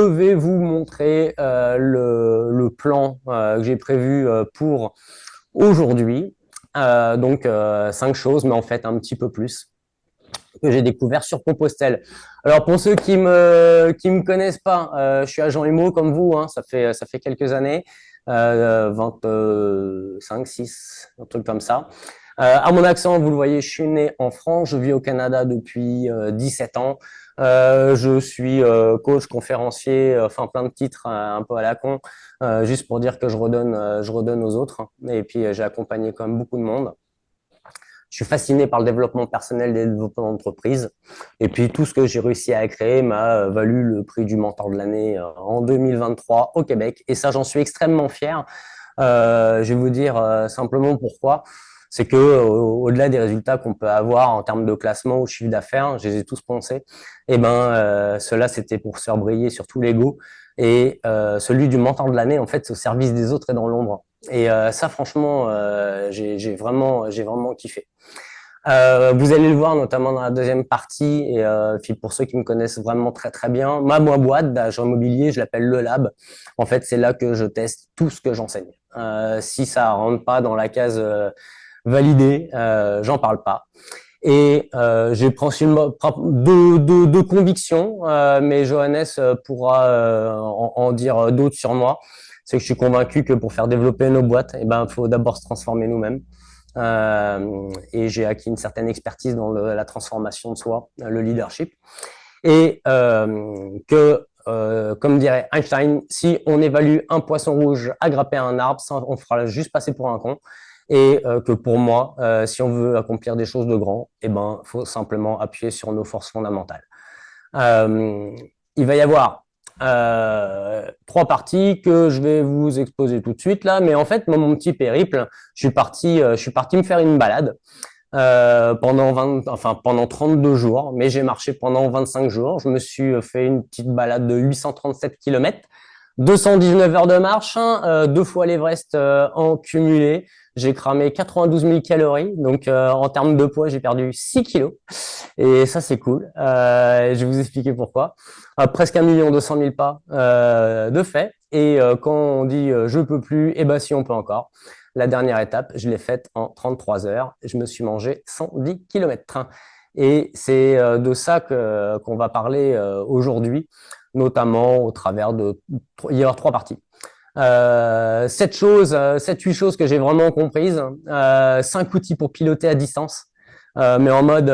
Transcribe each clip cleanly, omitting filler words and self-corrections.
Je vais vous montrer le plan que j'ai prévu pour aujourd'hui. Cinq choses, mais en fait un petit peu plus que j'ai découvert sur Compostelle. Alors pour ceux qui me connaissent pas, je suis agent IMO comme vous, hein, ça fait quelques années, 25, 6, un truc comme ça. À mon accent, vous le voyez, je suis né en France, je vis au Canada depuis 17 ans. Je suis coach, conférencier, enfin plein de titres un peu à la con, juste pour dire que je redonne aux autres. Et puis j'ai accompagné quand même beaucoup de monde. Je suis fasciné par le développement personnel et le développement d'entreprise. Et puis, tout ce que j'ai réussi à créer m'a valu le prix du mentor de l'année en 2023 au Québec. Et ça, j'en suis extrêmement fier. Je vais vous dire simplement pourquoi. C'est que au-delà des résultats qu'on peut avoir en termes de classement ou de chiffre d'affaires, je les ai tous pensés. Et cela c'était pour se faire briller sur tous les goûts. Et celui du mentor de l'année, en fait, c'est au service des autres et dans l'ombre. Et ça, franchement, j'ai vraiment kiffé. Vous allez le voir notamment dans la deuxième partie, et puis pour ceux qui me connaissent vraiment très très bien, ma boîte d'agent immobilier, je l'appelle le lab. En fait, c'est là que je teste tout ce que j'enseigne. Si ça rentre pas dans la case validée, j'en parle pas. Et j'ai principalement deux convictions, mais Johannes pourra en dire d'autres sur moi. C'est que je suis convaincu que pour faire développer nos boîtes, eh ben, il faut d'abord se transformer nous-mêmes. Et j'ai acquis une certaine expertise dans la transformation de soi, le leadership. Et comme dirait Einstein, si on évalue un poisson rouge à grapper à un arbre, ça, on fera juste passer pour un con. Et que pour moi, si on veut accomplir des choses de grand, eh ben, faut simplement appuyer sur nos forces fondamentales. Euh, il va y avoir trois parties que je vais vous exposer tout de suite là, mais en fait, moi, mon petit périple, je suis parti me faire une balade pendant 32 jours, mais j'ai marché pendant 25 jours. Je me suis fait une petite balade de 837 km, 219 heures de marche, hein, deux fois l'Everest en cumulé. J'ai cramé 92 000 calories, donc en termes de poids, j'ai perdu 6 kilos. Et ça, c'est cool. Je vais vous expliquer pourquoi. Presque 1 200 000 pas de fait. Et quand on dit je peux plus, eh ben si on peut encore. La dernière étape, je l'ai faite en 33 heures. Je me suis mangé 110 km. Et c'est de ça qu'on va parler aujourd'hui, notamment au travers de... Il y a trois parties. 7, 8 choses que j'ai vraiment comprises. 5 outils pour piloter à distance, mais en mode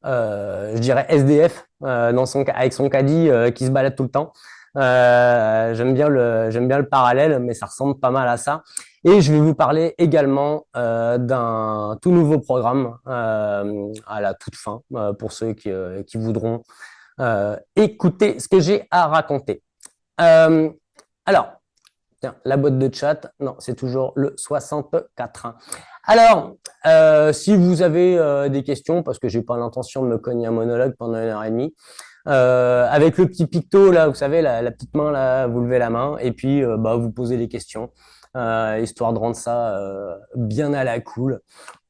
je dirais SDF avec son caddie qui se balade tout le temps. J'aime bien le parallèle, mais ça ressemble pas mal à ça. Et je vais vous parler également d'un tout nouveau programme à la toute fin pour ceux qui voudront écouter ce que j'ai à raconter. Euh, alors, tiens, la boîte de chat, non, c'est toujours le 64. Alors, si vous avez des questions, parce que j'ai pas l'intention de me cogner un monologue pendant 1 heure et demie, avec le petit picto là, vous savez, la petite main là, vous levez la main et puis vous posez les questions, histoire de rendre ça bien à la cool.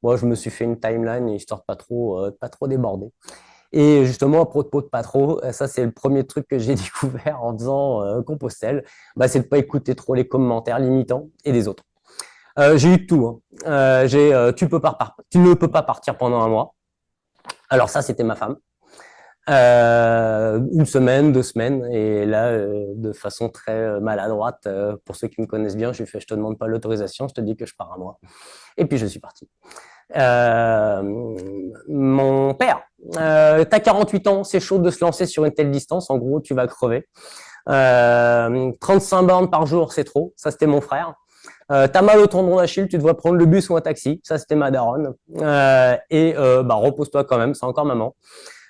Moi, je me suis fait une timeline histoire de pas trop déborder. Et justement, à propos de pas trop, ça c'est le premier truc que j'ai découvert en faisant Compostelle, c'est de pas écouter trop les commentaires limitants et des autres. J'ai eu de tout. Hein. Tu ne peux pas partir pendant un mois. Alors ça, c'était ma femme. 1 semaine, 2 semaines, et là, de façon très maladroite, pour ceux qui me connaissent bien, je lui fais, je te demande pas l'autorisation, je te dis que je pars un mois. Et puis je suis parti. Mon père, t'as 48 ans, c'est chaud de se lancer sur une telle distance. En gros, tu vas crever. 35 bornes par jour, c'est trop. Ça, c'était mon frère. T'as mal au tendon d'Achille, tu dois prendre le bus ou un taxi. Ça, c'était ma daronne. Repose-toi quand même, c'est encore maman.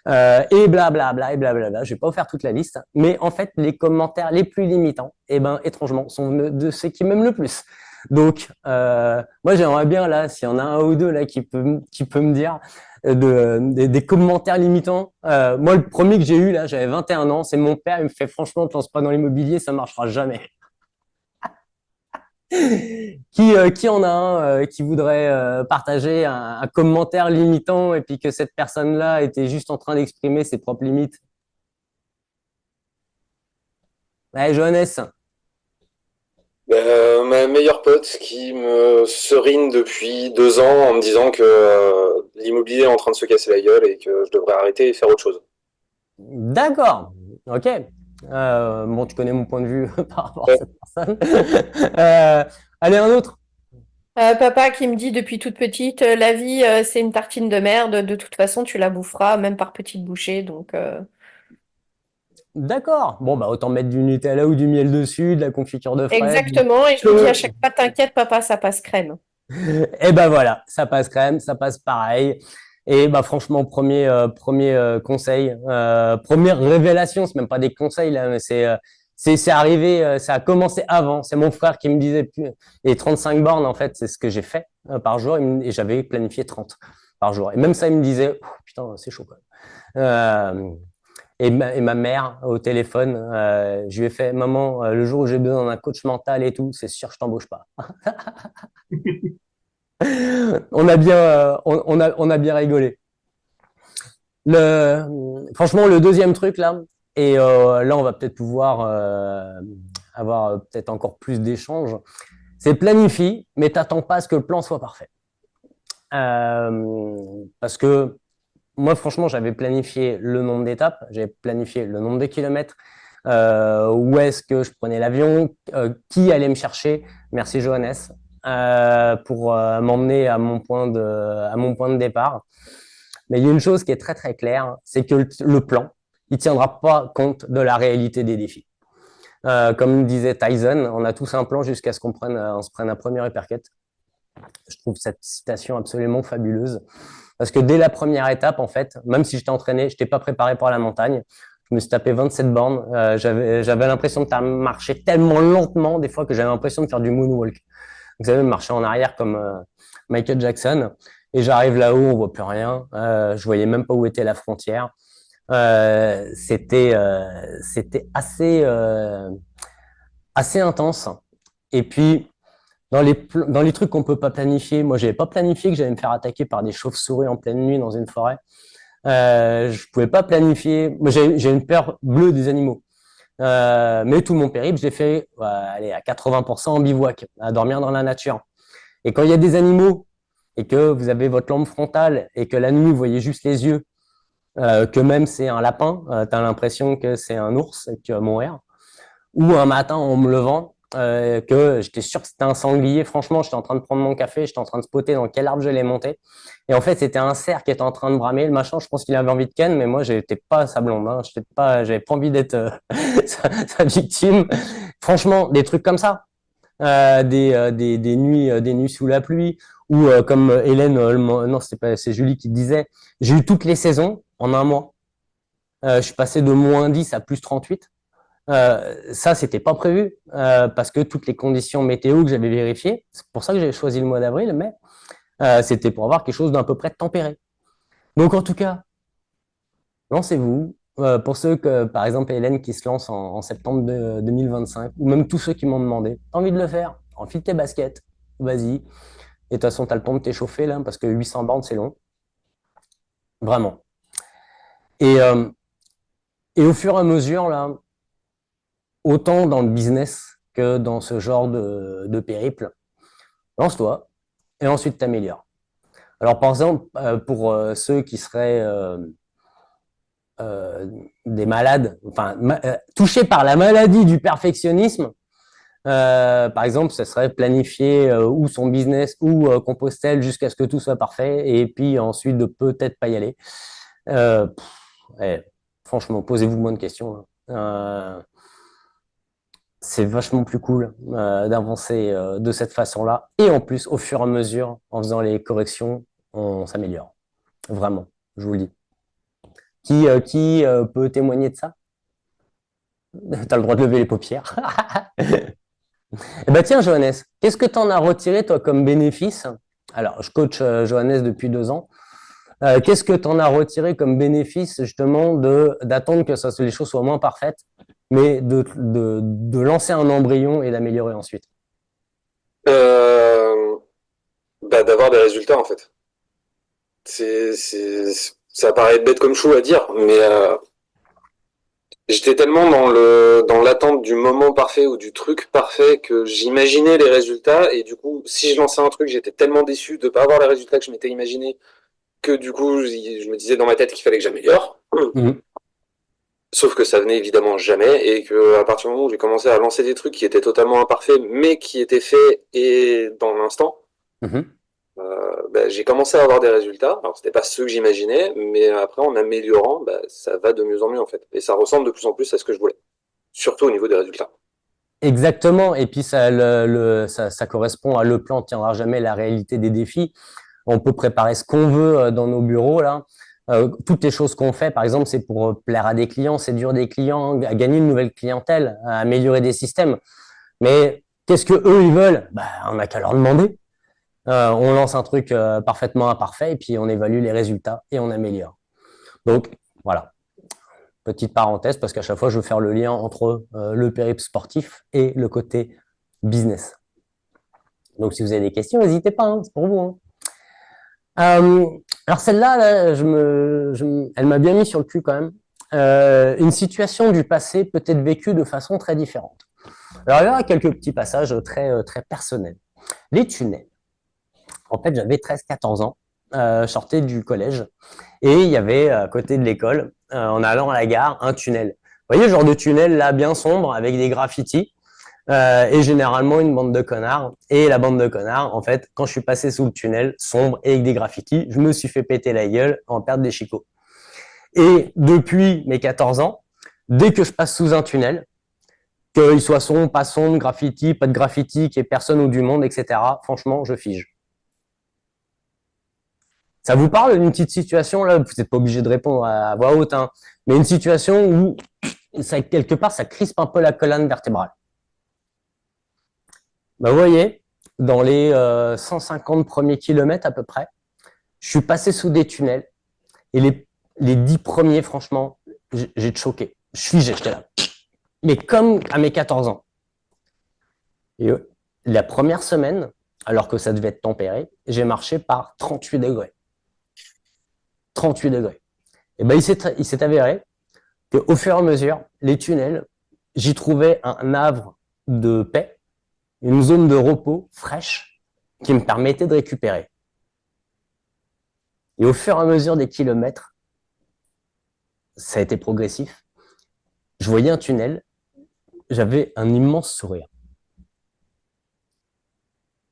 Et blablabla, et blablabla. Je vais pas vous faire toute la liste. Mais en fait, les commentaires les plus limitants, étrangement, sont de ceux qui m'aiment le plus. Donc, moi, j'aimerais bien, là, s'il y en a un ou deux là qui peut me dire des commentaires limitants. Moi, le premier que j'ai eu, là, j'avais 21 ans, c'est mon père, il me fait, franchement, ne te lance pas dans l'immobilier, ça marchera jamais. Qui en a un qui voudrait partager un commentaire limitant et puis que cette personne-là était juste en train d'exprimer ses propres limites? Ouais, Johannes. Ma meilleure pote qui me serine depuis 2 ans en me disant que l'immobilier est en train de se casser la gueule et que je devrais arrêter et faire autre chose. D'accord. Ok. Bon, tu connais mon point de vue par rapport à Ouais. cette personne. Euh, allez, un autre. Papa qui me dit depuis toute petite, la vie, c'est une tartine de merde. De toute façon, tu la boufferas, même par petites bouchées. Donc, D'accord. Bon, bah, autant mettre du Nutella ou du miel dessus, de la confiture de fraises. exactement. Et je lui dis à chaque fois, t'inquiète, papa, ça passe crème. Et ben voilà, ça passe crème, ça passe pareil. Et bah franchement, premier conseil, première révélation, c'est même pas des conseils là, mais c'est arrivé, ça a commencé avant. C'est mon frère qui me disait les 35 bornes en fait, c'est ce que j'ai fait par jour et j'avais planifié 30 par jour. Et même ça, il me disait putain, c'est chaud quand même. Et ma mère au téléphone, je lui ai fait maman, le jour où j'ai besoin d'un coach mental et tout, c'est sûr, je t'embauche pas. On a bien rigolé. Franchement, le deuxième truc là, et là on va peut-être pouvoir avoir peut-être encore plus d'échanges, c'est planifie, mais t'attends pas à ce que le plan soit parfait. Parce que moi, franchement, j'avais planifié le nombre d'étapes, j'avais planifié le nombre de kilomètres, où est-ce que je prenais l'avion, qui allait me chercher, merci Johannes, pour m'emmener à mon point de départ. Mais il y a une chose qui est très très claire, c'est que le plan, il tiendra pas compte de la réalité des défis. Comme disait Tyson, on a tous un plan jusqu'à ce on se prenne un premier uppercut. Je trouve cette citation absolument fabuleuse. Parce que dès la première étape, en fait, même si j'étais entraîné, je n'étais pas préparé pour la montagne. Je me suis tapé 27 bornes. J'avais l'impression de marcher tellement lentement, des fois, que j'avais l'impression de faire du moonwalk. Vous savez, marcher en arrière comme Michael Jackson. Et j'arrive là-haut, on voit plus rien. Je voyais même pas où était la frontière. C'était assez intense. Et puis, dans les trucs qu'on peut pas planifier, moi, j'avais pas planifié que j'allais me faire attaquer par des chauves-souris en pleine nuit dans une forêt. Je pouvais pas planifier. Moi, j'ai une peur bleue des animaux. Mais tout mon périple, j'ai fait, allez, à 80% en bivouac, à dormir dans la nature. Et quand il y a des animaux et que vous avez votre lampe frontale et que la nuit, vous voyez juste les yeux, que même c'est un lapin, tu as l'impression que c'est un ours et que tu vas mourir. Ou un matin, en me levant, que j'étais sûr que c'était un sanglier. Franchement, j'étais en train de prendre mon café, j'étais en train de spotter dans quel arbre j'allais monter. Et en fait, c'était un cerf qui était en train de bramer. Le machin, je pense qu'il avait envie de ken, mais moi, j'étais pas sa blonde. Hein. J'avais pas envie d'être sa victime. Franchement, des trucs comme ça. Des nuits sous la pluie, ou comme Hélène, non, c'est Julie qui disait, j'ai eu toutes les saisons en un mois. Je suis passé de -10 à +38. Ça, c'était pas prévu parce que toutes les conditions météo que j'avais vérifiées, c'est pour ça que j'avais choisi le mois d'avril, mais c'était pour avoir quelque chose d'un peu près tempéré. Donc en tout cas, lancez-vous. Pour ceux que, par exemple, Hélène qui se lance en septembre 2025, ou même tous ceux qui m'ont demandé, t'as envie de le faire, enfile tes baskets, vas-y. Et de toute façon, tu as le temps de t'échauffer là, parce que 800 bornes, c'est long. Vraiment. Et, euh, et au fur et à mesure, là, autant dans le business que dans ce genre de périple, lance-toi et ensuite t'améliores. Alors, par exemple, pour ceux qui seraient euh, des malades, enfin, touchés par la maladie du perfectionnisme, par exemple, ce serait planifier ou son business ou Compostelle jusqu'à ce que tout soit parfait et puis ensuite de peut-être pas y aller. Ouais, franchement, posez-vous moins de questions. Hein. C'est vachement plus cool d'avancer de cette façon-là. Et en plus, au fur et à mesure, en faisant les corrections, on s'améliore. Vraiment, je vous le dis. Qui peut témoigner de ça? Tu as le droit de lever les paupières. Eh ben tiens, Johannes, qu'est-ce que tu en as retiré, toi, comme bénéfice? Alors, je coach Johannes depuis 2 ans. Qu'est-ce que tu en as retiré comme bénéfice, justement, d'attendre que les choses soient moins parfaites, mais de lancer un embryon et d'améliorer ensuite? Euh, D'avoir des résultats en fait. Ça paraît bête comme chou à dire, mais j'étais tellement dans l'attente du moment parfait ou du truc parfait que j'imaginais les résultats. Et du coup, si je lançais un truc, j'étais tellement déçu de pas avoir les résultats que je m'étais imaginé que du coup, je me disais dans ma tête qu'il fallait que j'améliore. Mhm. Sauf que ça venait évidemment jamais et que à partir du moment où j'ai commencé à lancer des trucs qui étaient totalement imparfaits mais qui étaient faits et dans l'instant, Mhm. j'ai commencé à avoir des résultats. Alors c'était pas ceux que j'imaginais, mais après en améliorant, ça va de mieux en mieux en fait. Et ça ressemble de plus en plus à ce que je voulais. Surtout au niveau des résultats. Exactement. Et puis ça correspond à le plan tiendra jamais la réalité des défis. On peut préparer ce qu'on veut dans nos bureaux là. Toutes les choses qu'on fait, par exemple, c'est pour plaire à des clients, séduire des clients, à gagner une nouvelle clientèle, à améliorer des systèmes. Mais qu'est-ce que eux ils veulent? On n'a qu'à leur demander. On lance un truc parfaitement imparfait et puis on évalue les résultats et on améliore. Donc voilà, petite parenthèse parce qu'à chaque fois je veux faire le lien entre le périple sportif et le côté business. Donc si vous avez des questions, n'hésitez pas, hein, c'est pour vous. Hein. Alors celle-là, là, elle m'a bien mis sur le cul quand même. Une situation du passé peut être vécue de façon très différente. Alors il y aura quelques petits passages très personnels. Les tunnels. En fait, j'avais 13-14 ans, je sortais du collège et il y avait à côté de l'école, en allant à la gare, un tunnel. Vous voyez, le genre de tunnel là, bien sombre avec des graffitis. Et généralement une bande de connards. Et la bande de connards, en fait, quand je suis passé sous le tunnel sombre et avec des graffitis, je me suis fait péter la gueule en perdre des chicots. Et depuis mes 14 ans, dès que je passe sous un tunnel, qu'il soit sombre, pas sombre, graffiti, pas de graffiti, qu'il n'y ait personne ou du monde, etc., franchement, je fige. Ça vous parle d'une petite situation, là, vous n'êtes pas obligé de répondre à voix haute, hein, mais une situation où, ça, quelque part, ça crispe un peu la colonne vertébrale. Vous voyez, dans les 150 premiers kilomètres à peu près, je suis passé sous des tunnels et les 10 premiers, franchement, j'ai choqué. Je suis j'étais là. Mais comme à mes 14 ans. Et la première semaine, alors que ça devait être tempéré, j'ai marché par 38 degrés. 38 degrés. Et ben, il s'est avéré qu'au fur et à mesure, les tunnels, j'y trouvais un havre de paix, une zone de repos fraîche qui me permettait de récupérer. Et au fur et à mesure des kilomètres, ça a été progressif. Je voyais un tunnel, j'avais un immense sourire.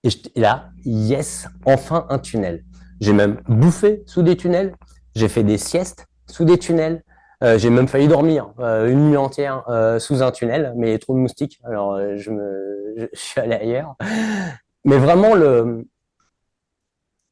Et là, yes, enfin un tunnel. J'ai même bouffé sous des tunnels, j'ai fait des siestes sous des tunnels, j'ai même failli dormir une nuit entière sous un tunnel, mais il y a trop de moustiques, alors je suis allé ailleurs. Mais vraiment,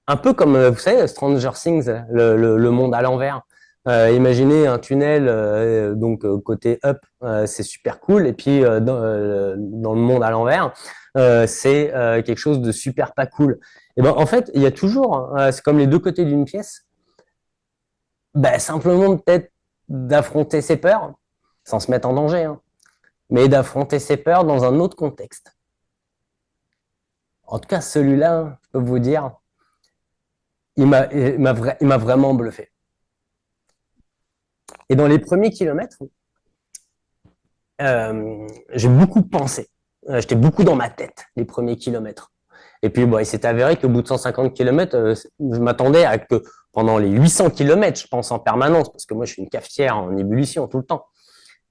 un peu comme, vous savez, Stranger Things, le monde à l'envers. Imaginez un tunnel, donc côté up, c'est super cool, et puis dans le monde à l'envers, c'est quelque chose de super pas cool. Et ben en fait, il y a toujours, c'est comme les deux côtés d'une pièce. Simplement peut-être d'affronter ses peurs, sans se mettre en danger, hein, mais d'affronter ses peurs dans un autre contexte. En tout cas, celui-là, je peux vous dire, il m'a vraiment bluffé. Et dans les premiers kilomètres, j'ai beaucoup pensé. J'étais beaucoup dans ma tête les premiers kilomètres. Et puis, il s'est avéré qu'au bout de 150 kilomètres, je m'attendais à que pendant les 800 kilomètres, je pense en permanence, parce que moi, je suis une cafetière en ébullition tout le temps.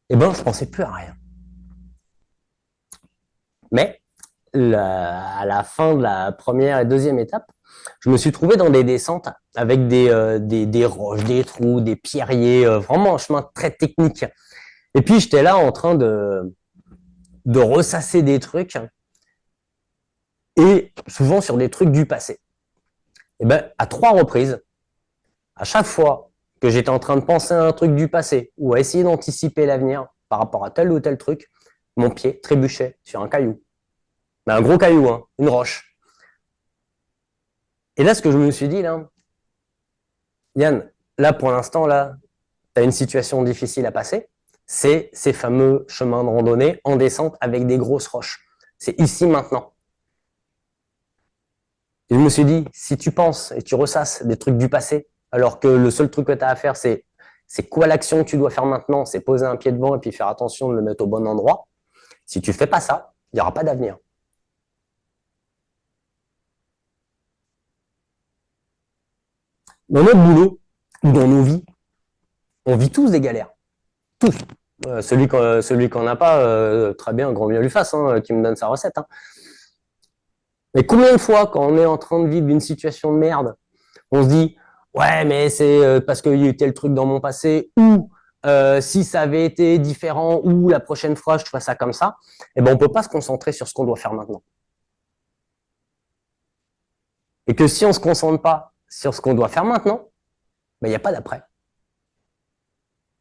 Et je pensais plus à rien. Mais à la fin de la première et deuxième étape, je me suis trouvé dans des descentes avec des roches, des trous, des pierriers, vraiment un chemin très technique. Et puis, j'étais là en train de ressasser des trucs, et souvent sur des trucs du passé. Et à 3 reprises, à chaque fois que j'étais en train de penser à un truc du passé ou à essayer d'anticiper l'avenir par rapport à tel ou tel truc, mon pied trébuchait sur un caillou. Mais un gros caillou, hein, une roche. Et là, ce que je me suis dit, là, Yann, là, pour l'instant, là, tu as une situation difficile à passer, c'est ces fameux chemins de randonnée en descente avec des grosses roches. C'est ici, maintenant. Et je me suis dit, si tu penses et tu ressasses des trucs du passé, alors que le seul truc que tu as à faire, c'est quoi l'action que tu dois faire maintenant, c'est poser un pied devant et puis faire attention de le mettre au bon endroit, Si tu fais pas ça, il n'y aura pas d'avenir. Dans notre boulot ou dans nos vies, on vit tous des galères. Tous. Celui qu'on n'a pas, très bien, grand bien lui fasse, hein, qui me donne sa recette. Hein. Mais combien de fois, quand on est en train de vivre une situation de merde, on se dit ouais, mais c'est parce qu'il y a eu tel truc dans mon passé, ou si ça avait été différent, ou la prochaine fois je ferais ça comme ça, eh ben on peut pas se concentrer sur ce qu'on doit faire maintenant. Et que si on se concentre pas sur ce qu'on doit faire maintenant, ben il n'y a pas d'après.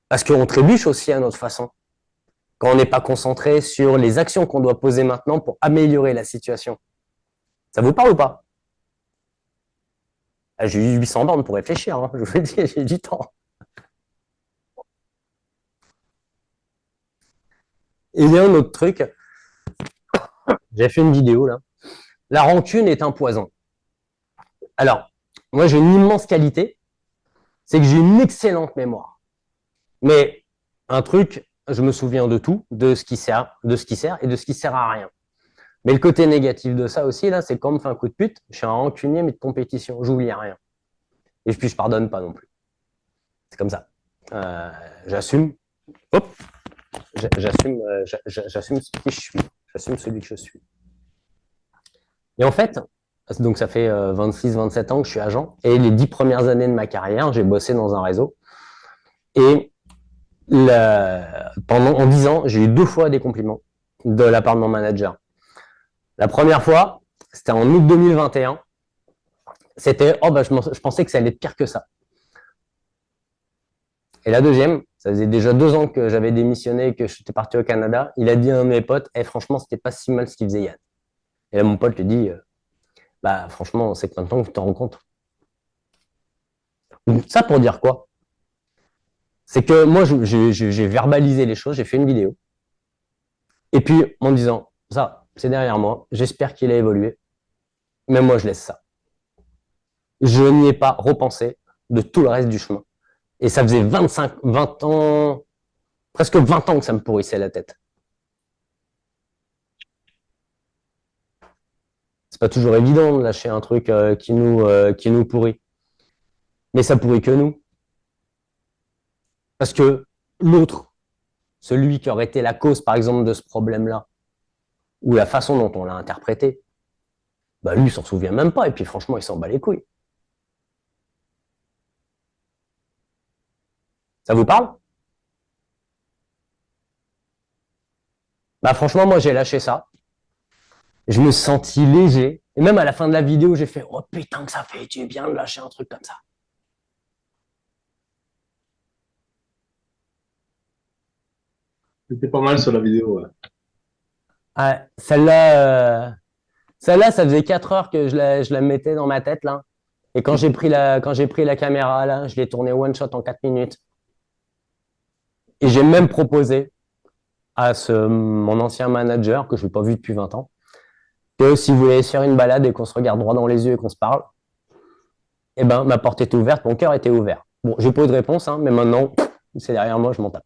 Parce qu'on trébuche aussi à notre façon. Quand on n'est pas concentré sur les actions qu'on doit poser maintenant pour améliorer la situation. Ça vous parle ou pas? Ah, j'ai eu 800 bornes pour réfléchir, hein. Je vous le dis, j'ai du temps. Et il y a un autre truc, j'ai fait une vidéo là. La rancune est un poison. Alors, moi j'ai une immense qualité, c'est que j'ai une excellente mémoire. Mais un truc, je me souviens de tout, de ce qui sert et de ce qui sert à rien. Mais le côté négatif de ça aussi, là, c'est quand on me fait un coup de pute, je suis un rancunier, mais de compétition, j'oublie rien. Et puis je pardonne pas non plus. C'est comme ça. J'assume. Hop. J'assume qui je suis. J'assume celui que je suis. Et en fait, donc ça fait 26-27 ans que je suis agent. Et les 10 premières années de ma carrière, j'ai bossé dans un réseau. Et en 10 ans, j'ai eu 2 fois des compliments de la part de mon manager. La première fois, c'était en août 2021. C'était « Oh, bah, je pensais que ça allait être pire que ça ». Et la deuxième, ça faisait déjà 2 ans que j'avais démissionné et que j'étais parti au Canada. Il a dit à un de mes potes « Franchement, c'était pas si mal ce qu'il faisait Yann ». Et là, mon pote lui dit « Bah, franchement, c'est que maintenant que tu t'en rends compte ». Ça pour dire quoi? C'est que moi, j'ai verbalisé les choses, j'ai fait une vidéo. Et puis, en me disant « Ça, c'est derrière moi, j'espère qu'il a évolué. Mais moi, je laisse ça ». Je n'y ai pas repensé de tout le reste du chemin. Et ça faisait 20 ans, presque 20 ans que ça me pourrissait la tête. C'est pas toujours évident de lâcher un truc qui nous pourrit. Mais ça pourrit que nous. Parce que l'autre, celui qui aurait été la cause, par exemple, de ce problème-là, ou la façon dont on l'a interprété, bah lui, il s'en souvient même pas, et puis franchement, il s'en bat les couilles. Ça vous parle? Bah franchement, moi, j'ai lâché ça. Je me suis senti léger. Et même à la fin de la vidéo, j'ai fait « Oh putain que ça fait du bien de lâcher un truc comme ça ». C'était pas mal sur la vidéo. Ouais. Ah, celle-là, ça faisait 4 heures que je la mettais dans ma tête, là. Et quand j'ai pris la caméra, là, je l'ai tournée one shot en 4 minutes. Et j'ai même proposé à mon ancien manager, que je n'ai pas vu depuis 20 ans, que si vous voulez faire une balade et qu'on se regarde droit dans les yeux et qu'on se parle, eh ben, ma porte était ouverte, mon cœur était ouvert. Bon, j'ai pas eu de réponse, hein, mais maintenant, c'est derrière moi, je m'en tape.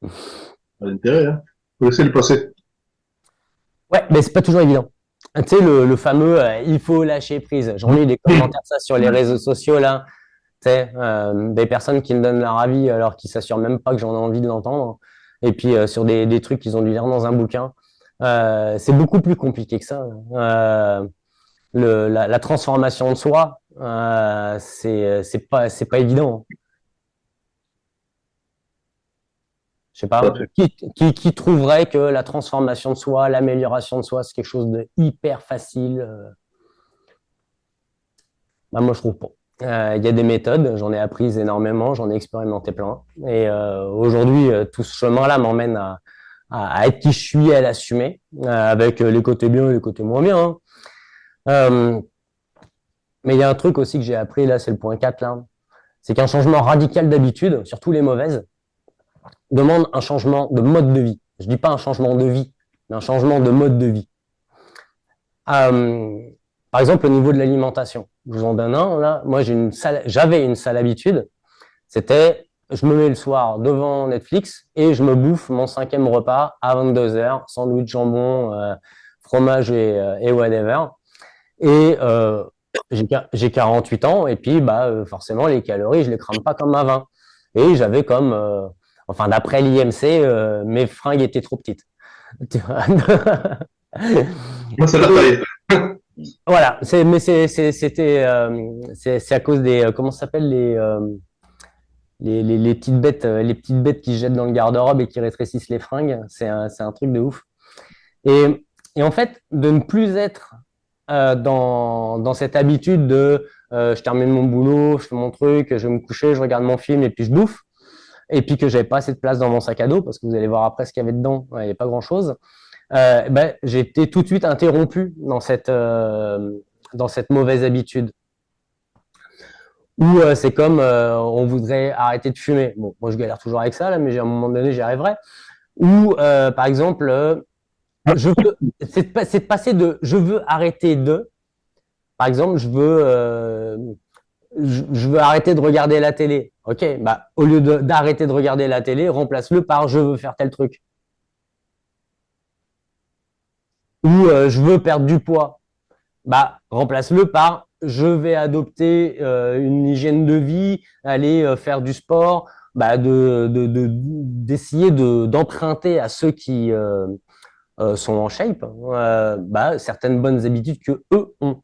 Pas d'intérêt, hein. Faut laisser le passer. Ouais, mais c'est pas toujours évident. Tu sais, le fameux il faut lâcher prise. J'en ai des commentaires ça sur les réseaux sociaux là. Tu sais, des personnes qui me donnent leur avis alors qu'ils s'assurent même pas que j'en ai envie de l'entendre. Et puis sur des trucs qu'ils ont dû lire dans un bouquin. C'est beaucoup plus compliqué que ça. La transformation de soi, c'est pas évident. Je sais pas, qui trouverait que la transformation de soi, l'amélioration de soi, c'est quelque chose de hyper facile. Bah, moi, je trouve pas. Il y a des méthodes, j'en ai appris énormément, j'en ai expérimenté plein. Et aujourd'hui, tout ce chemin-là m'emmène à être qui je suis, à l'assumer, avec les côtés bien et les côtés moins bien. Hein. Mais il y a un truc aussi que j'ai appris, là, c'est le point 4, là. C'est qu'un changement radical d'habitude, surtout les mauvaises, demande un changement de mode de vie. Je dis pas un changement de vie, mais un changement de mode de vie. Par exemple, au niveau de l'alimentation. Je vous en donne un, là. Moi, j'avais une sale habitude. C'était je me mets le soir devant Netflix et je me bouffe mon 5e repas à 22h, sandwich jambon, fromage et whatever. Et j'ai 48 ans et puis forcément les calories, je les crame pas comme à 20. Et j'avais enfin d'après l'IMC, mes fringues étaient trop petites. Tu vois. Moi, c'est la taille. Voilà, c'est à cause des comment ça s'appelle les petites bêtes qui se jettent dans le garde-robe et qui rétrécissent les fringues. C'est un truc de ouf. Et en fait, de ne plus être dans cette habitude de je termine mon boulot, je fais mon truc, je vais me coucher, je regarde mon film et puis je bouffe. Et puis que j'avais pas assez de place dans mon sac à dos parce que vous allez voir après ce qu'il y avait dedans, il n'y avait pas grand-chose. J'ai été tout de suite interrompu dans cette mauvaise habitude. Ou c'est comme on voudrait arrêter de fumer. Bon, moi je galère toujours avec ça là, mais à un moment donné j'y arriverai. Ou par exemple, c'est de passer de je veux arrêter de, par exemple, je veux arrêter de regarder la télé. Ok, au lieu d'arrêter de regarder la télé, remplace-le par je veux faire tel truc. Ou je veux perdre du poids. Remplace-le par je vais adopter une hygiène de vie, aller faire du sport, d'essayer d'emprunter à ceux qui sont en shape, certaines bonnes habitudes que eux ont.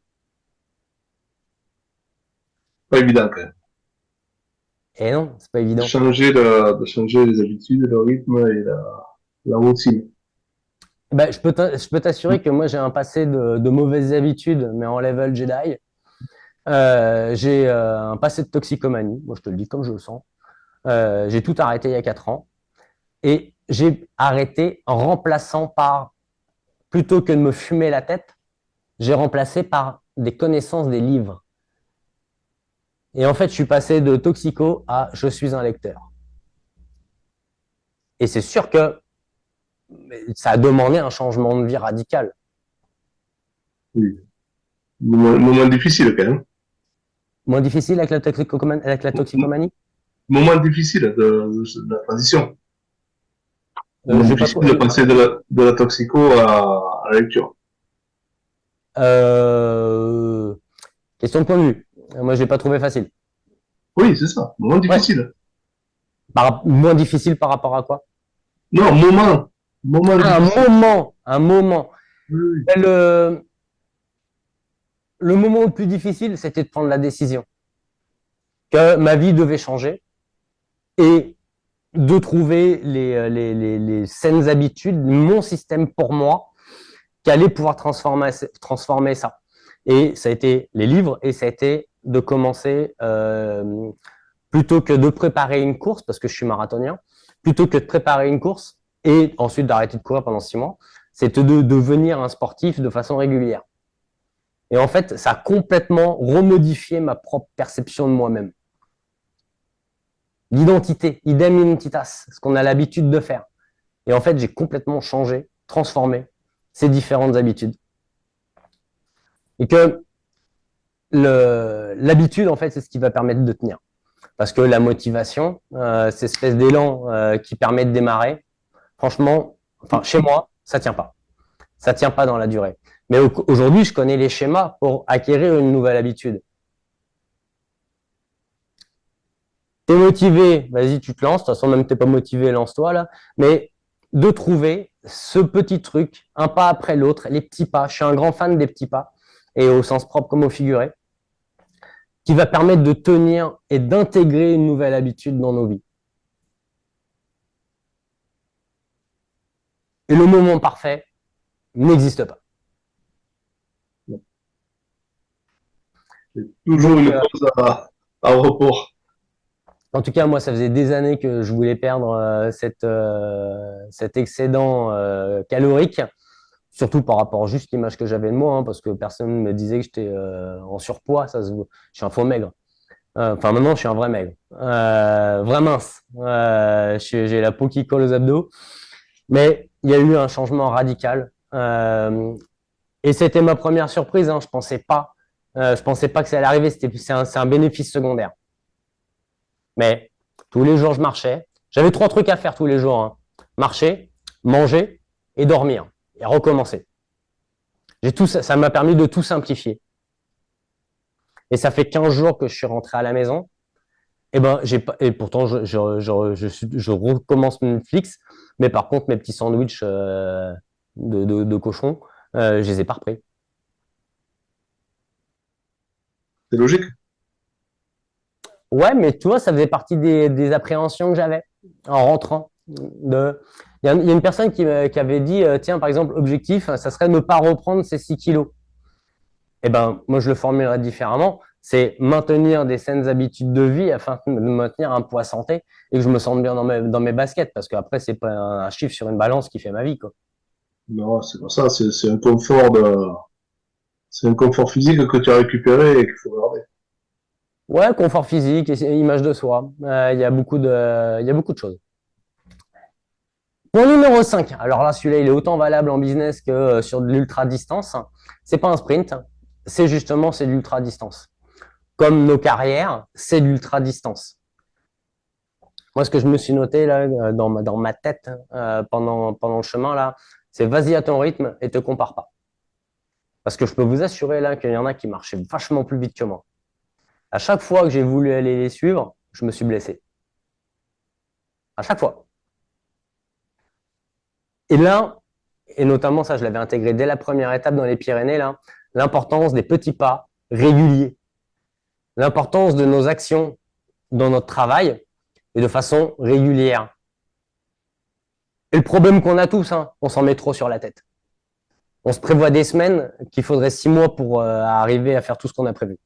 Pas évident, quand même. Et non, c'est pas évident. De changer les habitudes, le rythme et la routine. Je peux t'assurer que moi j'ai un passé de mauvaises habitudes, mais en level Jedi. J'ai un passé de toxicomanie, moi je te le dis comme je le sens. J'ai tout arrêté il y a 4 ans. Et j'ai arrêté en remplaçant par, plutôt que de me fumer la tête, j'ai remplacé par des connaissances des livres. Et en fait, je suis passé de toxico à je suis un lecteur. Et c'est sûr que ça a demandé un changement de vie radical. Oui. Moment difficile, quand même. Moins difficile avec la toxicomanie? Moment difficile de la transition. Moment difficile de passer de la toxico à la lecture. Question de point de vue. Moi, je l'ai pas trouvé facile. Oui, c'est ça. Moment difficile. Ouais. Moins difficile par rapport à quoi? Non, moment. Moment difficile. Un moment. Oui. Le moment le plus difficile, c'était de prendre la décision que ma vie devait changer et de trouver les saines habitudes, mon système pour moi, qui allait pouvoir transformer ça. Et ça a été les livres et ça a été de commencer, plutôt que de préparer une course, parce que je suis marathonien, plutôt que de préparer une course et ensuite d'arrêter de courir pendant 6 mois, c'est de devenir un sportif de façon régulière. Et en fait, ça a complètement remodifié ma propre perception de moi-même. L'identité, idem identitas, ce qu'on a l'habitude de faire. Et en fait, j'ai complètement changé, transformé ces différentes habitudes. Et que l'habitude, en fait, c'est ce qui va permettre de tenir. Parce que la motivation, cette espèce d'élan qui permet de démarrer, franchement, chez moi, ça tient pas. Ça tient pas dans la durée. Mais aujourd'hui, je connais les schémas pour acquérir une nouvelle habitude. T'es motivé, vas-y, tu te lances. De toute façon, même t'es pas motivé, lance-toi là. Mais de trouver ce petit truc, un pas après l'autre, les petits pas. Je suis un grand fan des petits pas, et au sens propre comme au figuré, qui va permettre de tenir et d'intégrer une nouvelle habitude dans nos vies. Et le moment parfait n'existe pas. C'est toujours une cause à report. En tout cas, moi, ça faisait des années que je voulais perdre cet excédent calorique, surtout par rapport juste à l'image que j'avais de moi, hein, parce que personne ne me disait que j'étais en surpoids. Je suis un faux maigre. Maintenant, je suis un vrai maigre, vrai mince. J'ai la peau qui colle aux abdos, mais il y a eu un changement radical. Et c'était ma première surprise. Hein. Je pensais pas que ça allait arriver. C'est un bénéfice secondaire. Mais Tous les jours, je marchais. J'avais 3 trucs à faire tous les jours, hein. Marcher, manger et dormir. Et recommencer. Ça m'a permis de tout simplifier. Et ça fait 15 jours que je suis rentré à la maison. Et pourtant, je recommence Netflix. Mais par contre, mes petits sandwichs de cochon, je les ai pas repris. C'est logique. Ouais, mais tu vois, ça faisait partie des appréhensions que j'avais en rentrant. Il y a une personne qui avait dit, tiens, par exemple, objectif, ça serait de ne pas reprendre ces 6 kilos. Eh ben, moi, je le formulerais différemment. C'est maintenir des saines habitudes de vie afin de maintenir un poids santé et que je me sente bien dans mes baskets. Parce qu'après, c'est pas un chiffre sur une balance qui fait ma vie, quoi. Non, c'est pas ça. C'est un confort physique que tu as récupéré et qu'il faut garder. Ouais, confort physique et image de soi. Il y a beaucoup de choses. Point numéro 5. Alors là, celui-là, il est autant valable en business que sur de l'ultra-distance. C'est pas un sprint. C'est de l'ultra-distance. Comme nos carrières, c'est de l'ultra-distance. Moi, ce que je me suis noté là, dans ma tête pendant le chemin, là, c'est vas-y à ton rythme et te compare pas. Parce que je peux vous assurer là qu'il y en a qui marchaient vachement plus vite que moi. À chaque fois que j'ai voulu aller les suivre, je me suis blessé. À chaque fois. Et là, et notamment ça, je l'avais intégré dès la première étape dans les Pyrénées, là, l'importance des petits pas réguliers, l'importance de nos actions dans notre travail et de façon régulière. Et le problème qu'on a tous, hein, on s'en met trop sur la tête. On se prévoit des semaines qu'il faudrait 6 mois pour arriver à faire tout ce qu'on a prévu.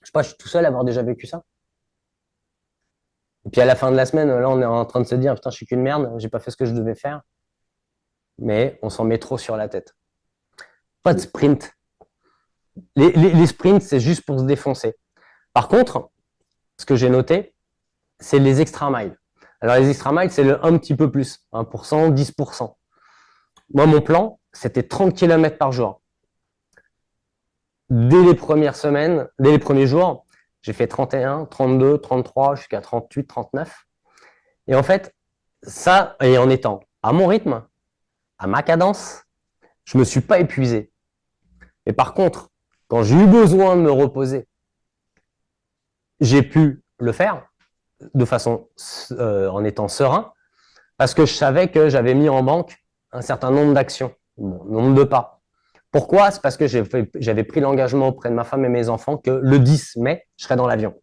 Je sais pas, je suis tout seul à avoir déjà vécu ça. Et puis à la fin de la semaine, là, on est en train de se dire, putain, je suis qu'une merde, j'ai pas fait ce que je devais faire. Mais on s'en met trop sur la tête. Pas de sprint. Les sprints, c'est juste pour se défoncer. Par contre, ce que j'ai noté, c'est les extra miles. Alors les extra miles, c'est le un petit peu plus, 1%, 10%. Moi, mon plan, c'était 30 km par jour. Dès les premières semaines, dès les premiers jours, j'ai fait 31, 32, 33, jusqu'à 38, 39. Et en fait, ça, et en étant à mon rythme, à ma cadence, je me suis pas épuisé. Mais par contre, quand j'ai eu besoin de me reposer, j'ai pu le faire de façon en étant serein, parce que je savais que j'avais mis en banque un certain nombre d'actions, nombre de pas. Pourquoi? C'est parce que j'avais pris l'engagement auprès de ma femme et mes enfants que le 10 mai, je serais dans l'avion.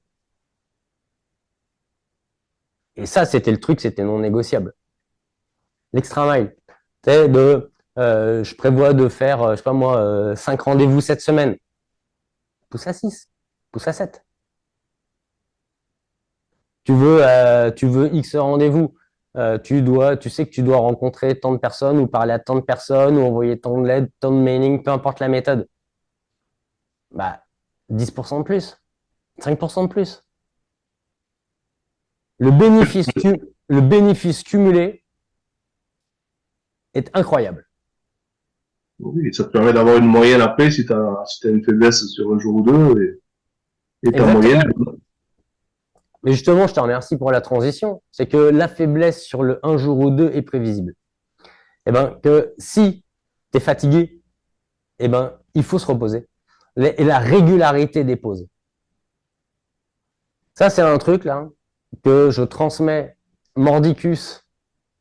Et ça, c'était le truc, c'était non négociable. L'extra mile, c'est je prévois de faire, je sais pas moi, 5 rendez-vous cette semaine. Pousse à 6, pousse à 7. Tu veux X rendez-vous. Tu sais que tu dois rencontrer tant de personnes ou parler à tant de personnes ou envoyer tant de lettres, tant de mailing, peu importe la méthode. Bah, 10% de plus, 5% de plus. Le bénéfice cumulé est incroyable. Oui, ça te permet d'avoir une moyenne après si tu as une faiblesse sur un jour ou deux et ta moyenne. Mais justement, je te remercie pour la transition. C'est que la faiblesse sur le un jour ou deux est prévisible. Eh ben, que si tu es fatigué, eh ben, il faut se reposer. Et la régularité des pauses. Ça, c'est un truc là que je transmets mordicus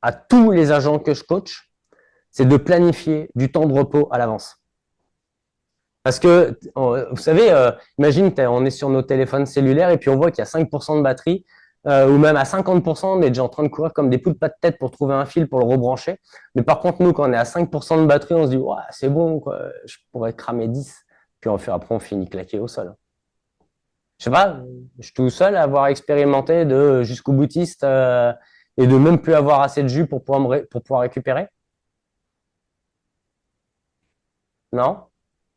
à tous les agents que je coach. C'est de planifier du temps de repos à l'avance. Parce que, vous savez, imagine, on est sur nos téléphones cellulaires et puis on voit qu'il y a 5% de batterie, ou même à 50%, on est déjà en train de courir comme des poules pas de tête pour trouver un fil pour le rebrancher. Mais par contre, nous, quand on est à 5% de batterie, on se dit, ouais, c'est bon, quoi, je pourrais cramer 10. Puis après, on finit claqué au sol. Je sais pas, je suis tout seul à avoir expérimenté de jusqu'au boutiste et de même plus avoir assez de jus pour pouvoir récupérer. Non?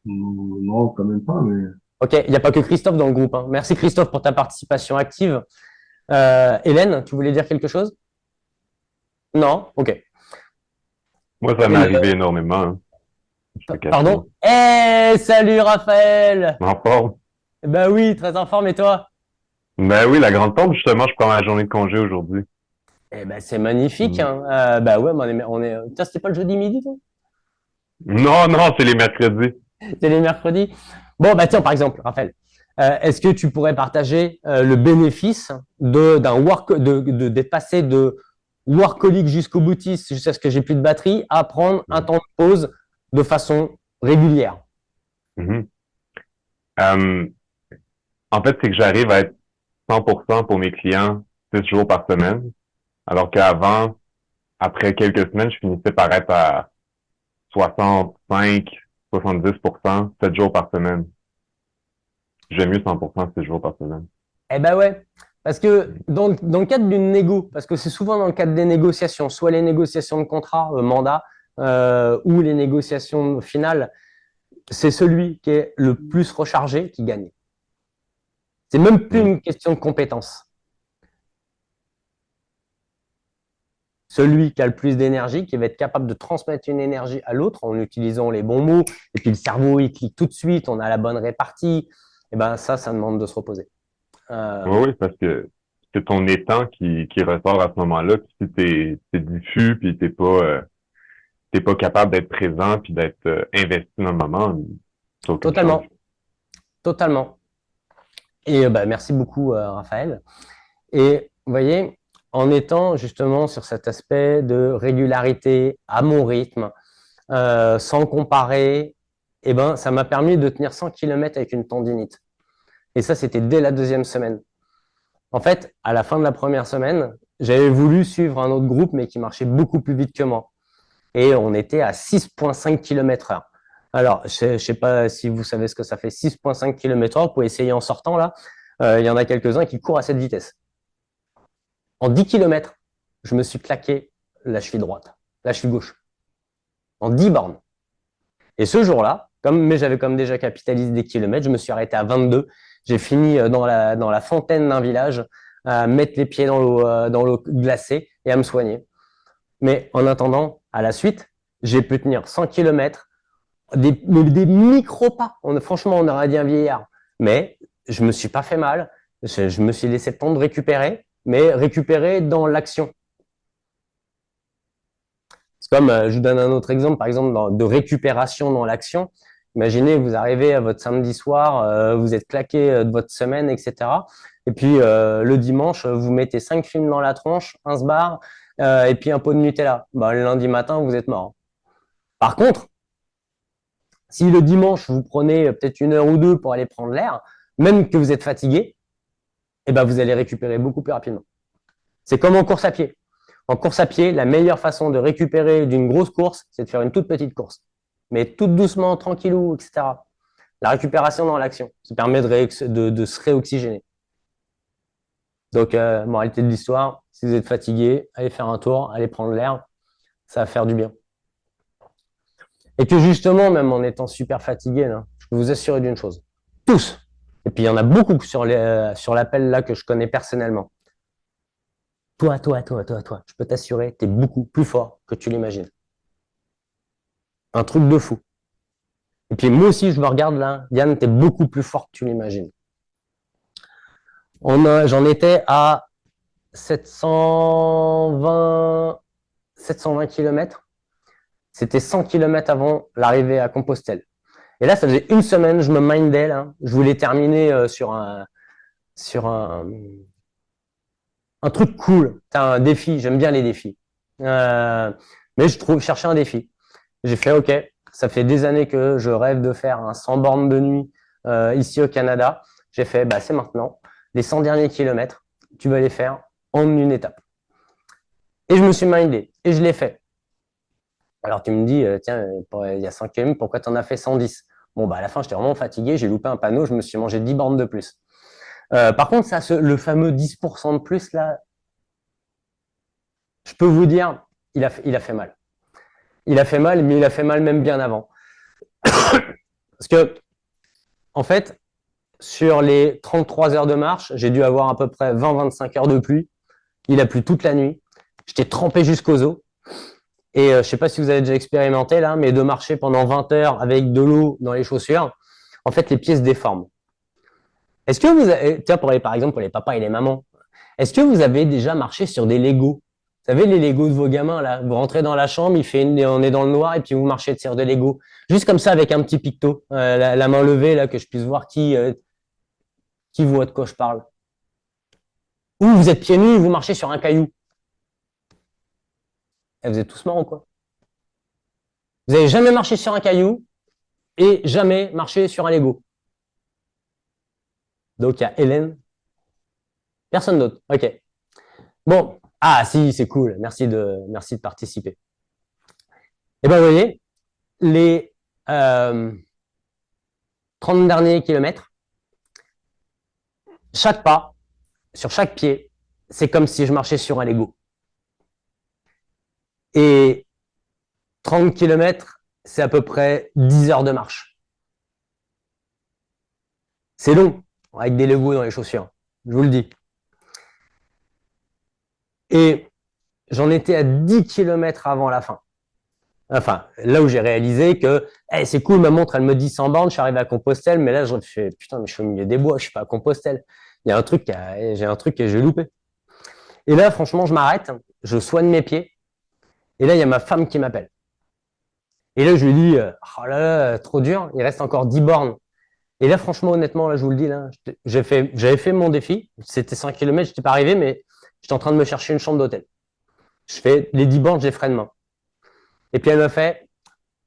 Non, quand même pas, mais. Ok, il n'y a pas que Christophe dans le groupe, hein. Merci Christophe pour ta participation active. Hélène, tu voulais dire quelque chose? Non? Ok. Moi, ça m'est arrivé énormément. Hein. Pardon? Salut Raphaël! En forme? Ben oui, très en forme, et toi? Ben oui, la grande pompe, justement, je prends ma journée de congé aujourd'hui. Eh ben, c'est magnifique, Mm. hein. Bah ouais, mais Putain, c'était pas le jeudi midi, toi? Non, non, c'est les mercredis. C'est les mercredis. Bon, bah tiens, par exemple, Raphaël, est-ce que tu pourrais partager le bénéfice d'être passé de workaholic jusqu'au boutiste, jusqu'à ce que j'ai plus de batterie, à prendre un temps de pause de façon régulière? Mhm. Euh, En fait, c'est que j'arrive à être 100% pour mes clients 6 jours par semaine, alors qu'avant, après quelques semaines, je finissais par être à 65, 70%, 7 jours par semaine. J'aime mieux 100%, 7 jours par semaine. Eh ben ouais, parce que dans le cadre d'une négo, parce que c'est souvent dans le cadre des négociations, soit les négociations de contrat, mandat, ou les négociations finales, c'est celui qui est le plus rechargé qui gagne. C'est même plus Mm. une question de compétence. Celui qui a le plus d'énergie, qui va être capable de transmettre une énergie à l'autre en utilisant les bons mots, et puis le cerveau, il clique tout de suite, on a la bonne répartie, et ben ça demande de se reposer. Oui, oui, parce que c'est ton étang qui ressort à ce moment-là. Puis si t'es diffus, puis t'es pas capable d'être présent, puis d'être investi dans le moment, ça a aucune chance. Totalement, totalement. Et bah, merci beaucoup, Raphaël. Et vous voyez, en étant justement sur cet aspect de régularité à mon rythme, sans comparer, eh ben, ça m'a permis de tenir 100 km avec une tendinite. Et ça, c'était dès la deuxième semaine. En fait, à la fin de la première semaine, j'avais voulu suivre un autre groupe, mais qui marchait beaucoup plus vite que moi. Et on était à 6,5 km/h. Alors, je ne sais pas si vous savez ce que ça fait 6,5 km/h. Vous pouvez essayer en sortant là. Il y en a quelques-uns qui courent à cette vitesse. En 10 km, je me suis claqué la cheville droite, la cheville gauche. En 10 bornes. Et ce jour-là, mais j'avais comme déjà capitalisé des kilomètres, je me suis arrêté à 22. J'ai fini dans la fontaine d'un village à mettre les pieds dans l'eau glacée et à me soigner. Mais en attendant, à la suite, j'ai pu tenir 100 km, des micro-pas. Franchement, on aurait dit un vieillard. Mais je me suis pas fait mal. Je me suis laissé le temps de récupérer, mais récupérer dans l'action. C'est comme, je vous donne un autre exemple, par exemple, de récupération dans l'action. Imaginez, vous arrivez à votre samedi soir, vous êtes claqué de votre semaine, etc. Et puis, le dimanche, vous mettez 5 films dans la tronche, un sbar, et puis un pot de Nutella. Bah, le lundi matin, vous êtes mort. Par contre, si le dimanche, vous prenez peut-être 1 heure ou 2 pour aller prendre l'air, même que vous êtes fatigué, eh ben, vous allez récupérer beaucoup plus rapidement. C'est comme en course à pied. En course à pied, la meilleure façon de récupérer d'une grosse course, c'est de faire une toute petite course. Mais toute doucement, tranquillou, etc. La récupération dans l'action, ça permet de se réoxygéner. Donc, moralité de l'histoire, si vous êtes fatigué, allez faire un tour, allez prendre l'air, ça va faire du bien. Et que justement, même en étant super fatigué, là, je peux vous assurer d'une chose. Tous. Et puis, il y en a beaucoup sur l'appel là que je connais personnellement. Toi, je peux t'assurer, tu es beaucoup plus fort que tu l'imagines. Un truc de fou. Et puis moi aussi, je me regarde là, Yann, tu es beaucoup plus fort que tu l'imagines. J'en étais à 720 km. C'était 100 km avant l'arrivée à Compostelle. Et là, ça faisait une semaine, je me mindais là. Je voulais terminer sur un truc cool, un défi. J'aime bien les défis. Mais je cherchais un défi. J'ai fait OK, ça fait des années que je rêve de faire un 100 bornes de nuit ici au Canada. J'ai fait, bah, c'est maintenant. Les 100 derniers kilomètres, tu vas les faire en une étape. Et je me suis mindé et je l'ai fait. Alors tu me dis, tiens, il y a 5 km, pourquoi tu en as fait 110? Bon, bah, à la fin, j'étais vraiment fatigué, j'ai loupé un panneau, je me suis mangé 10 bornes de plus. Par contre, ça, le fameux 10% de plus, là, je peux vous dire, il a fait mal. Il a fait mal, mais il a fait mal même bien avant. Parce que, en fait, sur les 33 heures de marche, j'ai dû avoir à peu près 20-25 heures de pluie. Il a plu toute la nuit. J'étais trempé jusqu'aux os. Et je ne sais pas si vous avez déjà expérimenté là, mais de marcher pendant 20 heures avec de l'eau dans les chaussures, en fait, les pieds se déforment. Est-ce que vous avez, tiens, par exemple, pour les papas et les mamans, est-ce que vous avez déjà marché sur des Legos? Vous savez, les Legos de vos gamins, là, vous rentrez dans la chambre, on est dans le noir et puis vous marchez sur des Legos. Juste comme ça, avec un petit picto, la main levée, là, que je puisse voir qui voit de quoi je parle. Ou vous êtes pieds nus et vous marchez sur un caillou. Et vous êtes tous marrants, quoi. Vous n'avez jamais marché sur un caillou et jamais marché sur un Lego. Donc, il y a Hélène. Personne d'autre. OK. Bon. Ah, si, c'est cool. Merci de participer. Et ben, vous voyez, les 30 derniers kilomètres, chaque pas, sur chaque pied, c'est comme si je marchais sur un Lego. Et 30 kilomètres, c'est à peu près 10 heures de marche. C'est long, avec des Legos dans les chaussures, je vous le dis. Et j'en étais à 10 kilomètres avant la fin. Enfin, là où j'ai réalisé que hey, c'est cool, ma montre, elle me dit 100 bornes, je suis arrivé à Compostelle, mais là, je fais putain, mais je suis au milieu des bois, je suis pas à Compostelle. Il y a un truc, j'ai un truc que j'ai loupé. Et là, franchement, je m'arrête, je soigne mes pieds, et là, il y a ma femme qui m'appelle. Et là, je lui dis, oh là là, trop dur, il reste encore 10 bornes. Et là, franchement, honnêtement, là, je vous le dis, là, j'avais fait mon défi, c'était 5 km, je n'étais pas arrivé, mais j'étais en train de me chercher une chambre d'hôtel. Je fais les 10 bornes, j'ai frein de main. Et puis elle m'a fait,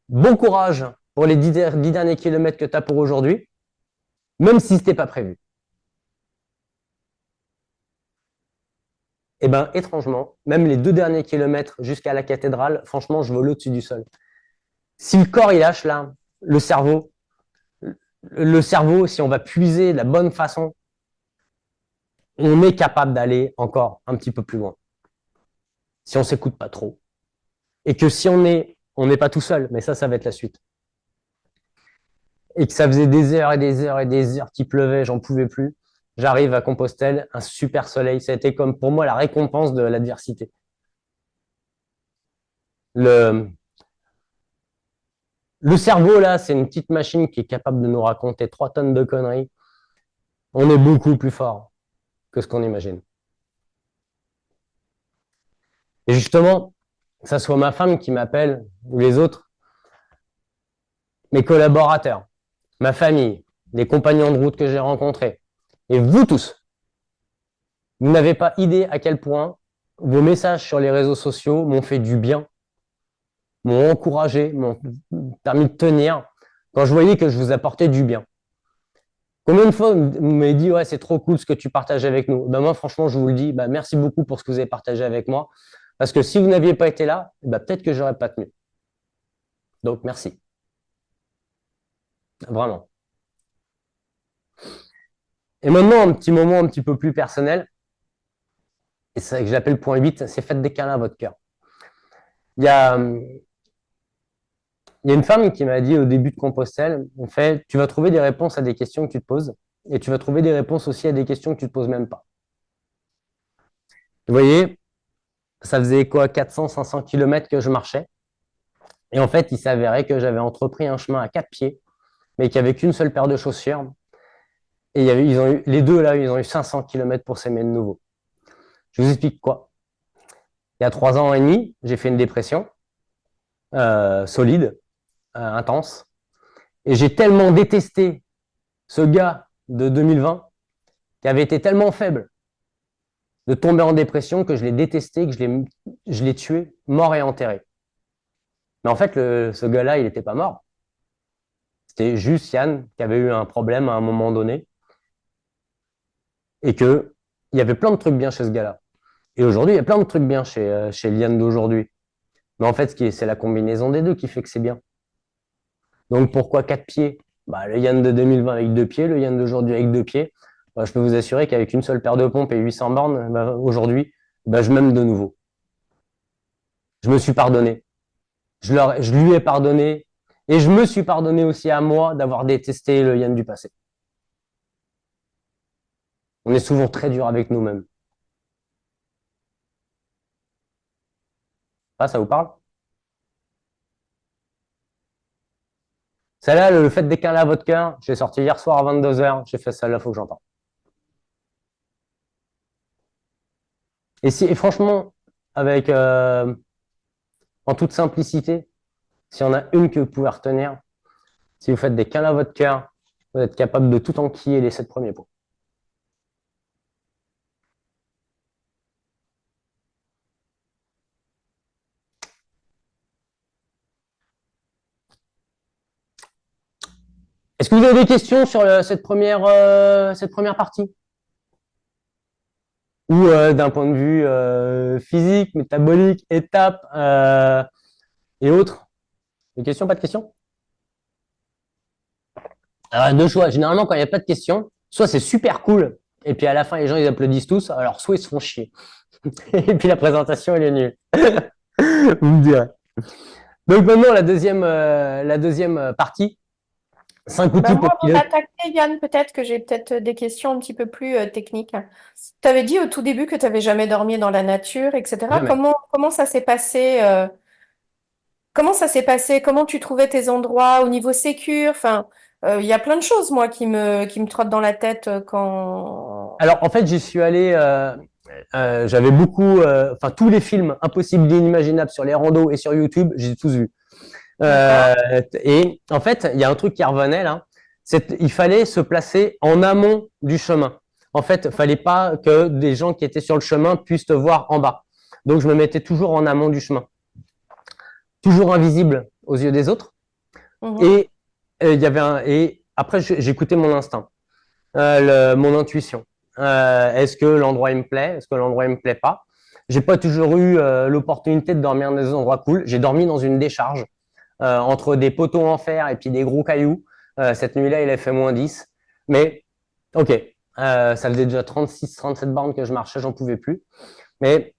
bon courage pour les 10 derniers kilomètres que tu as pour aujourd'hui, même si ce n'était pas prévu. Et bien, étrangement, même les 2 derniers kilomètres jusqu'à la cathédrale, franchement, je vole au-dessus du sol. Si le corps il lâche là, le cerveau, si on va puiser de la bonne façon, on est capable d'aller encore un petit peu plus loin. Si on s'écoute pas trop. Et que si on n'est pas tout seul, mais ça va être la suite. Et que ça faisait des heures et des heures et des heures qu'il pleuvait, j'en pouvais plus. J'arrive à Compostelle, un super soleil. Ça a été comme pour moi la récompense de l'adversité. Le cerveau, là, c'est une petite machine qui est capable de nous raconter 3 tonnes de conneries. On est beaucoup plus fort que ce qu'on imagine. Et justement, que ça soit ma femme qui m'appelle ou les autres, mes collaborateurs, ma famille, les compagnons de route que j'ai rencontrés, et vous tous, vous n'avez pas idée à quel point vos messages sur les réseaux sociaux m'ont fait du bien, m'ont encouragé, m'ont permis de tenir quand je voyais que je vous apportais du bien. Combien de fois vous m'avez dit ouais, c'est trop cool ce que tu partages avec nous? Ben moi, franchement, je vous le dis, merci beaucoup pour ce que vous avez partagé avec moi. Parce que si vous n'aviez pas été là, peut-être que j'aurais pas tenu. Donc, merci. Vraiment. Et maintenant, un petit moment un petit peu plus personnel. Et c'est ça que j'appelle point 8, c'est faites des câlins à votre cœur. Il y a une femme qui m'a dit au début de Compostelle, en fait, tu vas trouver des réponses à des questions que tu te poses et tu vas trouver des réponses aussi à des questions que tu ne te poses même pas. Vous voyez, ça faisait quoi, 400, 500 km que je marchais. Et en fait, il s'avérait que j'avais entrepris un chemin à 4 pieds, mais qu'il n'y avait qu'une seule paire de chaussures. Et les deux, là, ils ont eu 500 km pour s'aimer de nouveau. Je vous explique quoi. Il y a 3 ans et demi, j'ai fait une dépression solide, intense. Et j'ai tellement détesté ce gars de 2020 qui avait été tellement faible de tomber en dépression que je l'ai détesté, que je l'ai tué, mort et enterré. Mais en fait, ce gars-là, il n'était pas mort. C'était juste Yann qui avait eu un problème à un moment donné et que il y avait plein de trucs bien chez ce gars-là. Et aujourd'hui, il y a plein de trucs bien chez Yann d'aujourd'hui. Mais en fait, c'est la combinaison des deux qui fait que c'est bien. Donc pourquoi 4 pieds? Le Yann de 2020 avec 2 pieds, le Yann d'aujourd'hui avec 2 pieds. Je peux vous assurer qu'avec une seule paire de pompes et 800 bornes, aujourd'hui, je m'aime de nouveau. Je me suis pardonné. Je lui ai pardonné. Et je me suis pardonné aussi à moi d'avoir détesté le Yann du passé. On est souvent très dur avec nous-mêmes. Ah, ça vous parle? Celle-là, le fait d'écaler à votre cœur, j'ai sorti hier soir à 22h, j'ai fait celle-là, faut que j'entende. Et franchement, avec, en toute simplicité, s'il y en a une que vous pouvez retenir, si vous faites des câlins à votre cœur, vous êtes capable de tout enquiller les 7 premiers points. Est-ce que vous avez des questions sur cette première partie? Ou d'un point de vue physique, métabolique, étapes et autres? Des questions, pas de questions? Alors, deux choix. Généralement, quand il n'y a pas de questions, soit c'est super cool, et puis à la fin, les gens ils applaudissent tous, alors soit ils se font chier. Et puis la présentation, elle est nulle. Vous me direz. Donc maintenant, la deuxième partie. 5 outils Bah, pour moi, avant piloter. d'attaquer, Yann, peut-être que j'ai peut-être des questions un petit peu plus techniques. Tu avais dit au tout début que tu n'avais jamais dormi dans la nature, etc. Jamais. Comment ça s'est passé comment ça s'est passé? Comment tu trouvais tes endroits au niveau sécur? Enfin, il y a plein de choses, moi, qui me trottent dans la tête quand... Alors, en fait, j'y suis allé. J'avais beaucoup, enfin, tous les films impossibles et inimaginables sur les randos et sur YouTube, j'ai tous vus. D'accord? Et en fait, il y a un truc qui revenait là, c'est il fallait se placer en amont du chemin. En fait, il fallait pas que des gens qui étaient sur le chemin puissent te voir en bas. Donc, je me mettais toujours en amont du chemin, toujours invisible aux yeux des autres. Mhm. Et il y avait et après, j'écoutais mon instinct, mon intuition. Est-ce que l'endroit il me plaît? Est-ce que l'endroit il me plaît pas? J'ai pas toujours eu l'opportunité de dormir dans des endroits cool. J'ai dormi dans une décharge entre des poteaux en fer et puis des gros cailloux. Cette nuit-là, il a fait -10. Mais ok, ça faisait déjà 36, 37 bornes que je marchais, j'en pouvais plus. Mais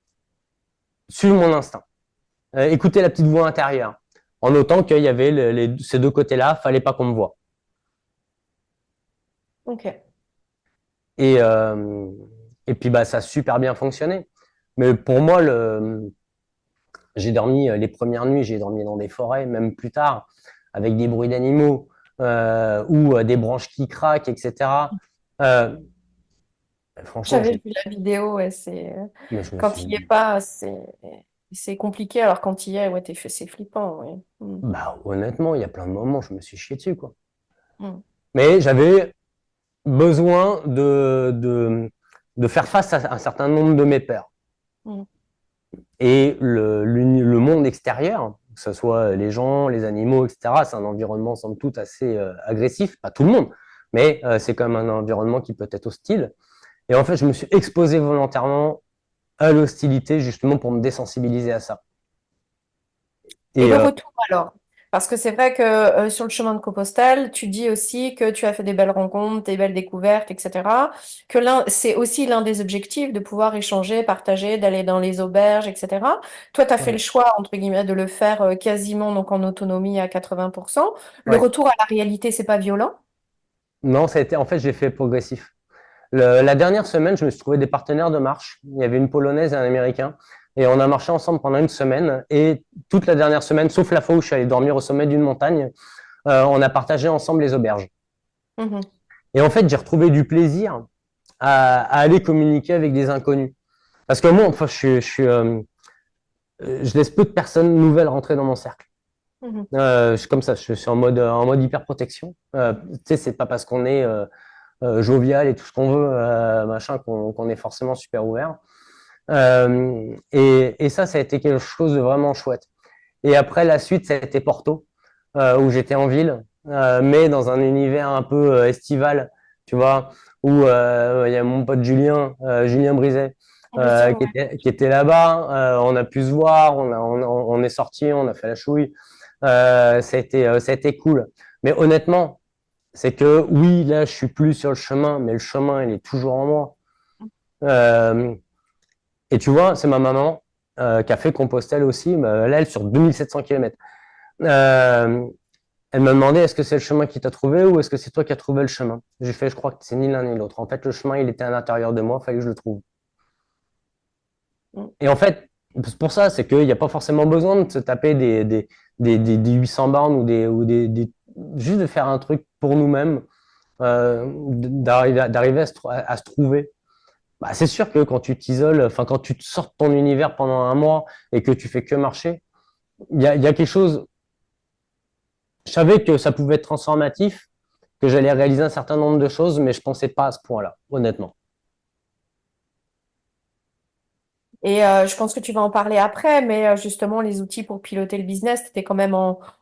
suivre mon instinct. Écouter la petite voix intérieure. En notant qu'il y avait ces deux côtés-là, fallait pas qu'on me voie. Ok. Et, euh, et puis bah, ça a super bien fonctionné. Mais pour moi, j'ai dormi les premières nuits, j'ai dormi dans des forêts, même plus tard, avec des bruits d'animaux ou des branches qui craquent, etc. Euh, franchement, J'avais vu la vidéo, ouais, mais je me quand suis il n'y est pas, c'est compliqué, alors quand il y est, ouais, c'est flippant, ouais. Mm. bah, honnêtement, il y a plein de moments, je me suis chié dessus, quoi. Mm. Mais j'avais besoin de faire face à un certain nombre de mes peurs. Mm. Et le monde extérieur, que ce soit les gens, les animaux, etc., c'est un environnement, somme toute, assez agressif. Pas tout le monde, mais c'est quand même un environnement qui peut être hostile. Et en fait, je me suis exposé volontairement à l'hostilité, justement pour me désensibiliser à ça. Et Et le retour alors? Parce que c'est vrai que sur le chemin de Compostelle, tu dis aussi que tu as fait des belles rencontres, des belles découvertes, etc. Que c'est aussi l'un des objectifs de pouvoir échanger, partager, d'aller dans les auberges, etc. Toi, tu as fait le ouais, choix, entre guillemets, de le faire quasiment donc en autonomie à 80%. Le ouais. retour à la réalité, c'est pas violent? Non, ça a été, en fait, j'ai fait progressif. La dernière semaine, je me suis trouvé des partenaires de marche. Il y avait une Polonaise et un Américain. Et on a marché ensemble pendant une semaine. Et toute la dernière semaine, sauf la fois où je suis allé dormir au sommet d'une montagne, on a partagé ensemble les auberges. Mhm. Et en fait, j'ai retrouvé du plaisir à aller communiquer avec des inconnus. Parce que moi, enfin, je laisse peu de personnes nouvelles rentrer dans mon cercle. Mhm. Je suis comme ça, je suis en mode hyper protection. Tu sais, c'est pas parce qu'on est jovial et tout ce qu'on veut, machin, qu'on est forcément super ouvert. Et ça a été quelque chose de vraiment chouette. Et après, la suite, ça a été Porto, où j'étais en ville, mais dans un univers un peu estival, tu vois, où il y a mon pote Julien, Julien Briset, Bien sûr, qui était là-bas. On a pu se voir, on est sorti, on a fait la chouille. Ça a été cool. Mais honnêtement, c'est que oui, là, je suis plus sur le chemin, mais le chemin, il est toujours en moi. Euh, et tu vois, c'est ma maman qui a fait Compostelle aussi, mais là, elle sur 2700 km. Euh, Elle m'a demandé est-ce que c'est le chemin qui t'a trouvé ou est-ce que c'est toi qui as trouvé le chemin? J'ai fait, je crois que c'est ni l'un ni l'autre. En fait, le chemin, il était à l'intérieur de moi, il fallait que je le trouve. ouais. Et en fait, c'est pour ça, c'est qu'il n'y a pas forcément besoin de se taper des 800 bornes juste de faire un truc pour nous-mêmes, d'arriver à se trouver. Bah, c'est sûr que quand tu t'isoles, enfin, quand tu te sors de ton univers pendant un mois et que tu fais que marcher, il y a quelque chose. Je savais que ça pouvait être transformatif, que j'allais réaliser un certain nombre de choses, mais je pensais pas à ce point-là, honnêtement. Et je pense que tu vas en parler après, mais justement, les outils pour piloter le business, tu étais quand même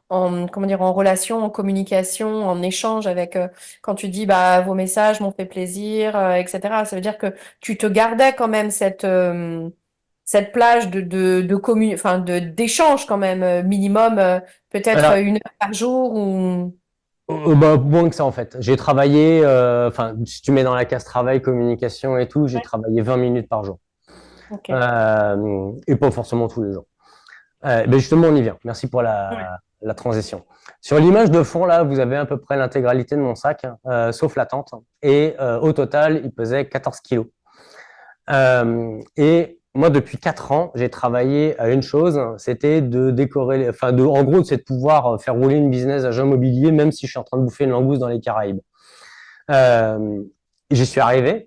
comment dire, en relation, en communication, en échange avec, quand tu dis, bah, vos messages m'ont fait plaisir, etc. Ça veut dire que tu te gardais quand même cette plage enfin, d'échange quand même, minimum, peut-être Alors, 1 heure par jour ou. bah, moins que ça en fait. J'ai travaillé, enfin, si tu mets dans la case travail, communication et tout, j'ai Ouais. travaillé 20 minutes par jour. Ok. Et pas forcément tous les jours. Ben justement, on y vient. Merci pour Ouais. la transition. Sur l'image de fond, là, vous avez à peu près l'intégralité de mon sac, sauf la tente. Et au total, il pesait 14 kilos. Et moi, depuis 4 ans, j'ai travaillé à une chose, c'était de décorer, enfin, en gros, c'est de pouvoir faire rouler une business agent immobilier, même si je suis en train de bouffer une langouste dans les Caraïbes. Euh, J'y suis arrivé.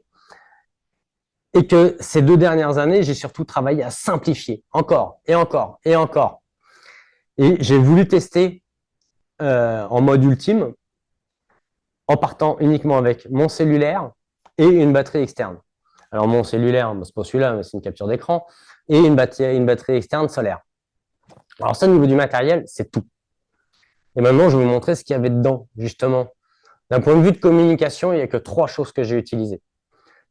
Et que ces 2 dernières années, j'ai surtout travaillé à simplifier encore et encore et encore. Et j'ai voulu tester en mode ultime, en partant uniquement avec mon cellulaire et une batterie externe. Alors mon cellulaire, c'est pas celui-là, mais c'est une capture d'écran, et une batterie externe solaire. Alors ça, au niveau du matériel, c'est tout. Et maintenant, je vais vous montrer ce qu'il y avait dedans, justement. D'un point de vue de communication, il n'y a que 3 choses que j'ai utilisées.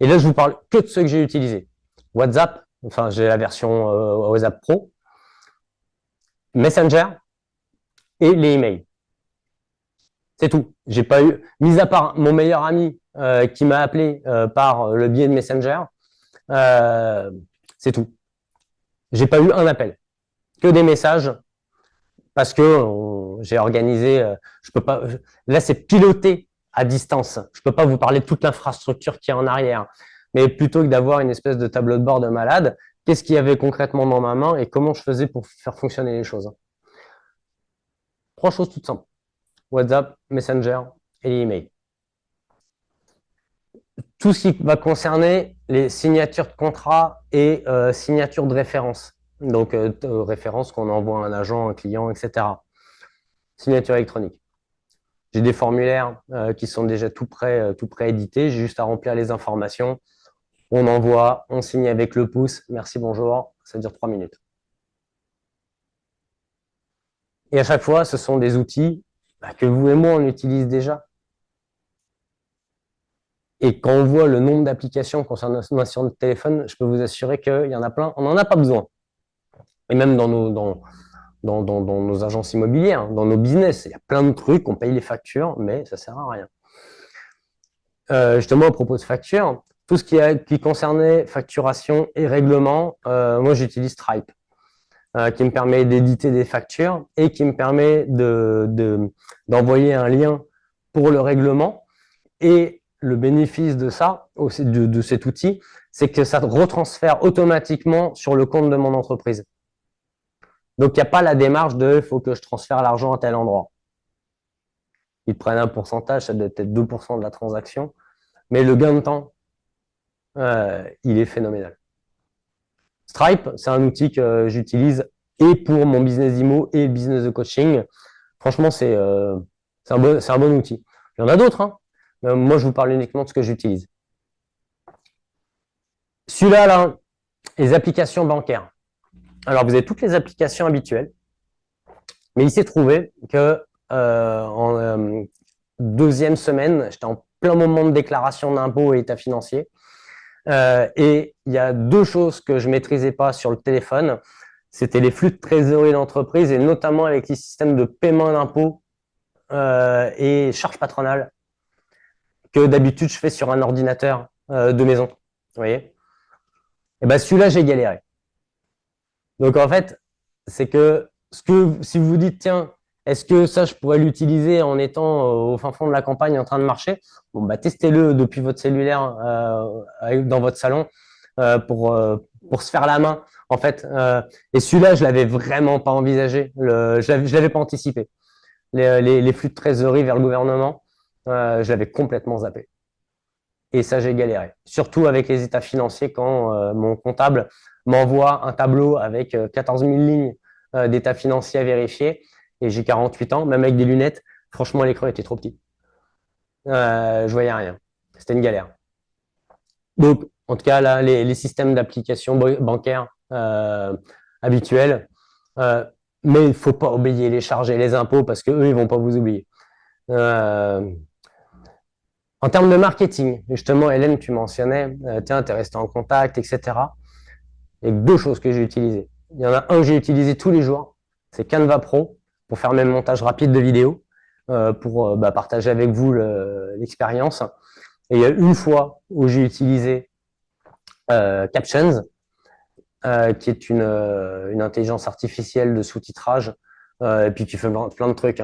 Et là, je vous parle que de ceux que j'ai utilisés. WhatsApp, enfin j'ai la version WhatsApp Pro, Messenger et les emails. C'est tout. J'ai pas eu, mis à part mon meilleur ami qui m'a appelé par le biais de Messenger, euh, c'est tout. J'ai pas eu un appel, que des messages parce que j'ai organisé. Je peux pas. Là, c'est piloté à distance. Je peux pas vous parler de toute l'infrastructure qui est en arrière, mais plutôt que d'avoir une espèce de tableau de bord de malade, qu'est-ce qu'il y avait concrètement dans ma main et comment je faisais pour faire fonctionner les choses. 3 choses toutes simples. WhatsApp, Messenger et les emails. Tout ce qui va concerner les signatures de contrat et signatures de référence. Donc, référence qu'on envoie à un agent, un client, etc. Signature électronique. J'ai des formulaires qui sont déjà tout prêts édités. J'ai juste à remplir les informations. On envoie, on signe avec le pouce. Merci, bonjour. Ça dure 3 minutes. Et à chaque fois, ce sont des outils que vous et moi, on utilise déjà. Et quand on voit le nombre d'applications concernant notre téléphone, je peux vous assurer qu'il y en a plein, on n'en a pas besoin. Et même dans nos agences immobilières, dans nos business, il y a plein de trucs, on paye les factures, mais ça sert à rien. Justement, à propos de factures, tout ce qui concernait facturation et règlement, moi j'utilise Stripe, qui me permet d'éditer des factures et qui me permet d'envoyer un lien pour le règlement. Et le bénéfice de ça, de cet outil, c'est que ça retransfère automatiquement sur le compte de mon entreprise. Donc, il n'y a pas la démarche de il faut que je transfère l'argent à tel endroit. Ils prennent un pourcentage, ça doit être 2% de la transaction, mais le gain de temps, il est phénoménal. Stripe, c'est un outil que j'utilise et pour mon business d'IMO et le business de coaching. Franchement, c'est un bon outil. Il y en a d'autres, hein. Moi, je vous parle uniquement de ce que j'utilise. Celui-là, là, les applications bancaires. Alors, vous avez toutes les applications habituelles, mais il s'est trouvé que en 2e semaine, j'étais en plein moment de déclaration d'impôt et état financier, et il y a 2 choses que je maîtrisais pas sur le téléphone. C'était les flux de trésorerie d'entreprise et notamment avec les systèmes de paiement d'impôts et charges patronales que d'habitude je fais sur un ordinateur de maison. Vous voyez? Et ben celui-là, j'ai galéré. Donc en fait, c'est que si vous vous dites, tiens, est-ce que ça, je pourrais l'utiliser en étant au fin fond de la campagne en train de marcher? Bon, bah, testez-le depuis votre cellulaire dans votre salon pour se faire la main, en fait. Et celui-là, je l'avais vraiment pas envisagé. Je l'avais pas anticipé. Les flux de trésorerie vers le gouvernement, je l'avais complètement zappé. Et ça, j'ai galéré. Surtout avec les états financiers quand mon comptable m'envoie un tableau avec 14 000 lignes d'états financiers à vérifier. Et j'ai 48 ans, même avec des lunettes. Franchement, l'écran était trop petit. Je voyais rien. C'était une galère. Donc, en tout cas, là, les systèmes d'application bancaire habituels, mais il ne faut pas oublier les charges et les impôts parce qu'eux, ils ne vont pas vous oublier. En termes de marketing, justement, Hélène, tu mentionnais, tiens, tu es resté en contact, etc. Il y a deux choses que j'ai utilisées. Il y en a un que j'ai utilisé tous les jours, c'est Canva Pro pour faire mes montages rapides de vidéos, pour partager avec vous l'expérience. Et il y a une fois où j'ai utilisé Captions, qui est une intelligence artificielle de sous-titrage, et puis qui fait plein de trucs.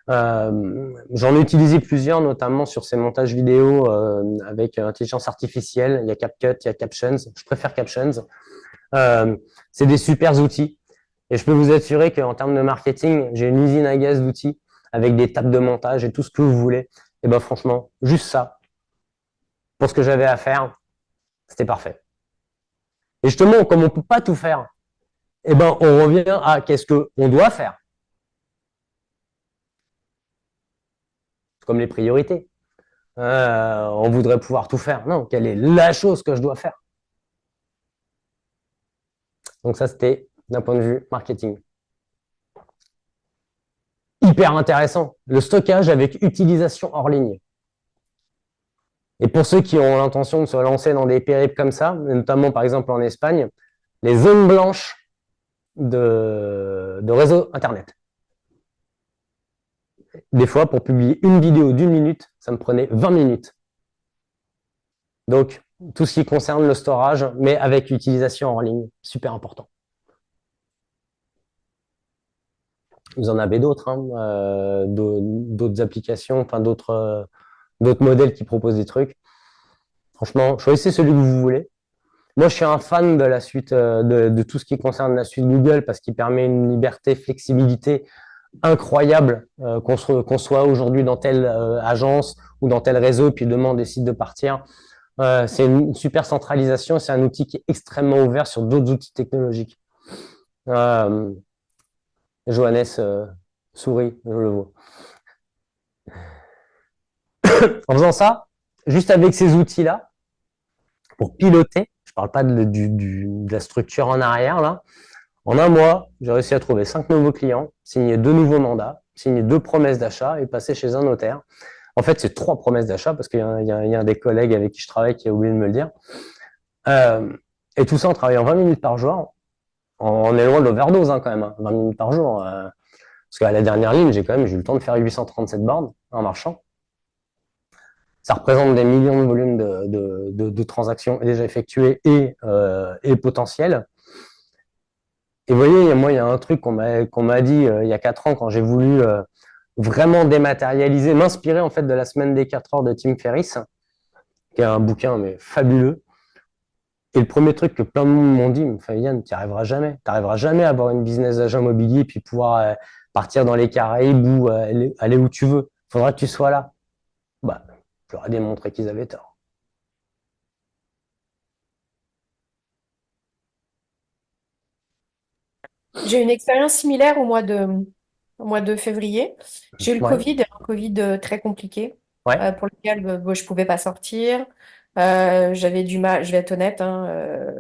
J'en ai utilisé plusieurs, notamment sur ces montages vidéo avec intelligence artificielle. Il y a CapCut, il y a Captions. Je préfère Captions. C'est des super outils. Et je peux vous assurer qu'en termes de marketing, j'ai une usine à gaz d'outils avec des tables de montage et tout ce que vous voulez. Et ben franchement, juste ça, pour ce que j'avais à faire, c'était parfait. Et justement, comme on peut pas tout faire, eh ben on revient à qu'est-ce qu'on doit faire. Comme les priorités. On voudrait pouvoir tout faire. Non, quelle est la chose que je dois faire? Donc ça, c'était d'un point de vue marketing. Hyper intéressant. Le stockage avec utilisation hors ligne. Et pour ceux qui ont l'intention de se lancer dans des périples comme ça, notamment par exemple en Espagne, les zones blanches de réseau Internet. Des fois, pour publier une vidéo d'1 minute, ça me prenait 20 minutes. Donc, tout ce qui concerne le storage, mais avec l'utilisation en ligne, super important. Vous en avez d'autres, hein, d'autres applications, enfin d'autres modèles qui proposent des trucs. Franchement, choisissez celui que vous voulez. Moi, je suis un fan de la suite, de tout ce qui concerne la suite Google parce qu'il permet une liberté, flexibilité incroyable, qu'on soit aujourd'hui dans telle agence ou dans tel réseau, puis demain on décide de partir. C'est une super centralisation, c'est un outil qui est extrêmement ouvert sur d'autres outils technologiques. Johannes sourit, je le vois. En faisant ça, juste avec ces outils-là, pour piloter, je parle pas de la structure en arrière, là, en un mois, j'ai réussi à trouver 5 nouveaux clients, signer 2 nouveaux mandats, signer 2 promesses d'achat et passer chez un notaire. En fait, c'est 3 promesses d'achat parce qu'il y a un des collègues avec qui je travaille qui a oublié de me le dire. Et tout ça en travaillant 20 minutes par jour. On est loin de l'overdose hein, quand même, hein, 20 minutes par jour. Parce qu'à la dernière ligne, j'ai eu le temps de faire 837 bornes en marchant. Ça représente des millions de volumes de transactions déjà effectuées et potentielles. Et vous voyez, moi, il y a un truc qu'on m'a dit il y a 4 ans quand j'ai voulu vraiment dématérialiser, m'inspirer en fait de la semaine des 4 heures de Tim Ferriss, qui est un bouquin mais fabuleux. Et le premier truc que plein de monde m'ont dit, Yann, tu n'y arriveras jamais. Tu n'arriveras jamais à avoir une business d'agent immobilier puis pouvoir partir dans les Caraïbes ou aller où tu veux. Il faudra que tu sois là. Bah, je leur ai démontré qu'ils avaient tort. J'ai eu une expérience similaire au mois de février. J'ai eu le Ouais. Covid, un Covid très compliqué, Ouais. pour lequel je ne pouvais pas sortir. J'avais du mal, je vais être honnête, hein,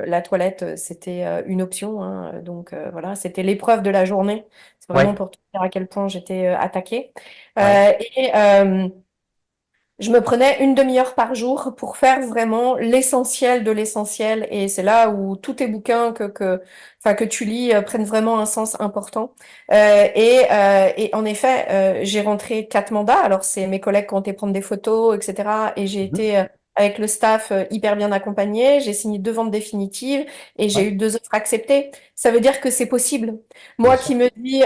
la toilette, c'était une option. Hein, donc voilà, c'était l'épreuve de la journée. C'est vraiment Ouais. pour te dire à quel point j'étais attaquée. Ouais. Et je me prenais une demi-heure par jour pour faire vraiment l'essentiel de l'essentiel. Et c'est là où tous tes bouquins que tu lis prennent vraiment un sens important. Et en effet, j'ai rentré 4 mandats. Alors, c'est mes collègues qui ont été prendre des photos, etc. Et j'ai été avec le staff hyper bien accompagné. J'ai signé 2 ventes définitives et j'ai Ouais. eu 2 offres acceptées. Ça veut dire que c'est possible. Moi Bien qui sûr. me dis,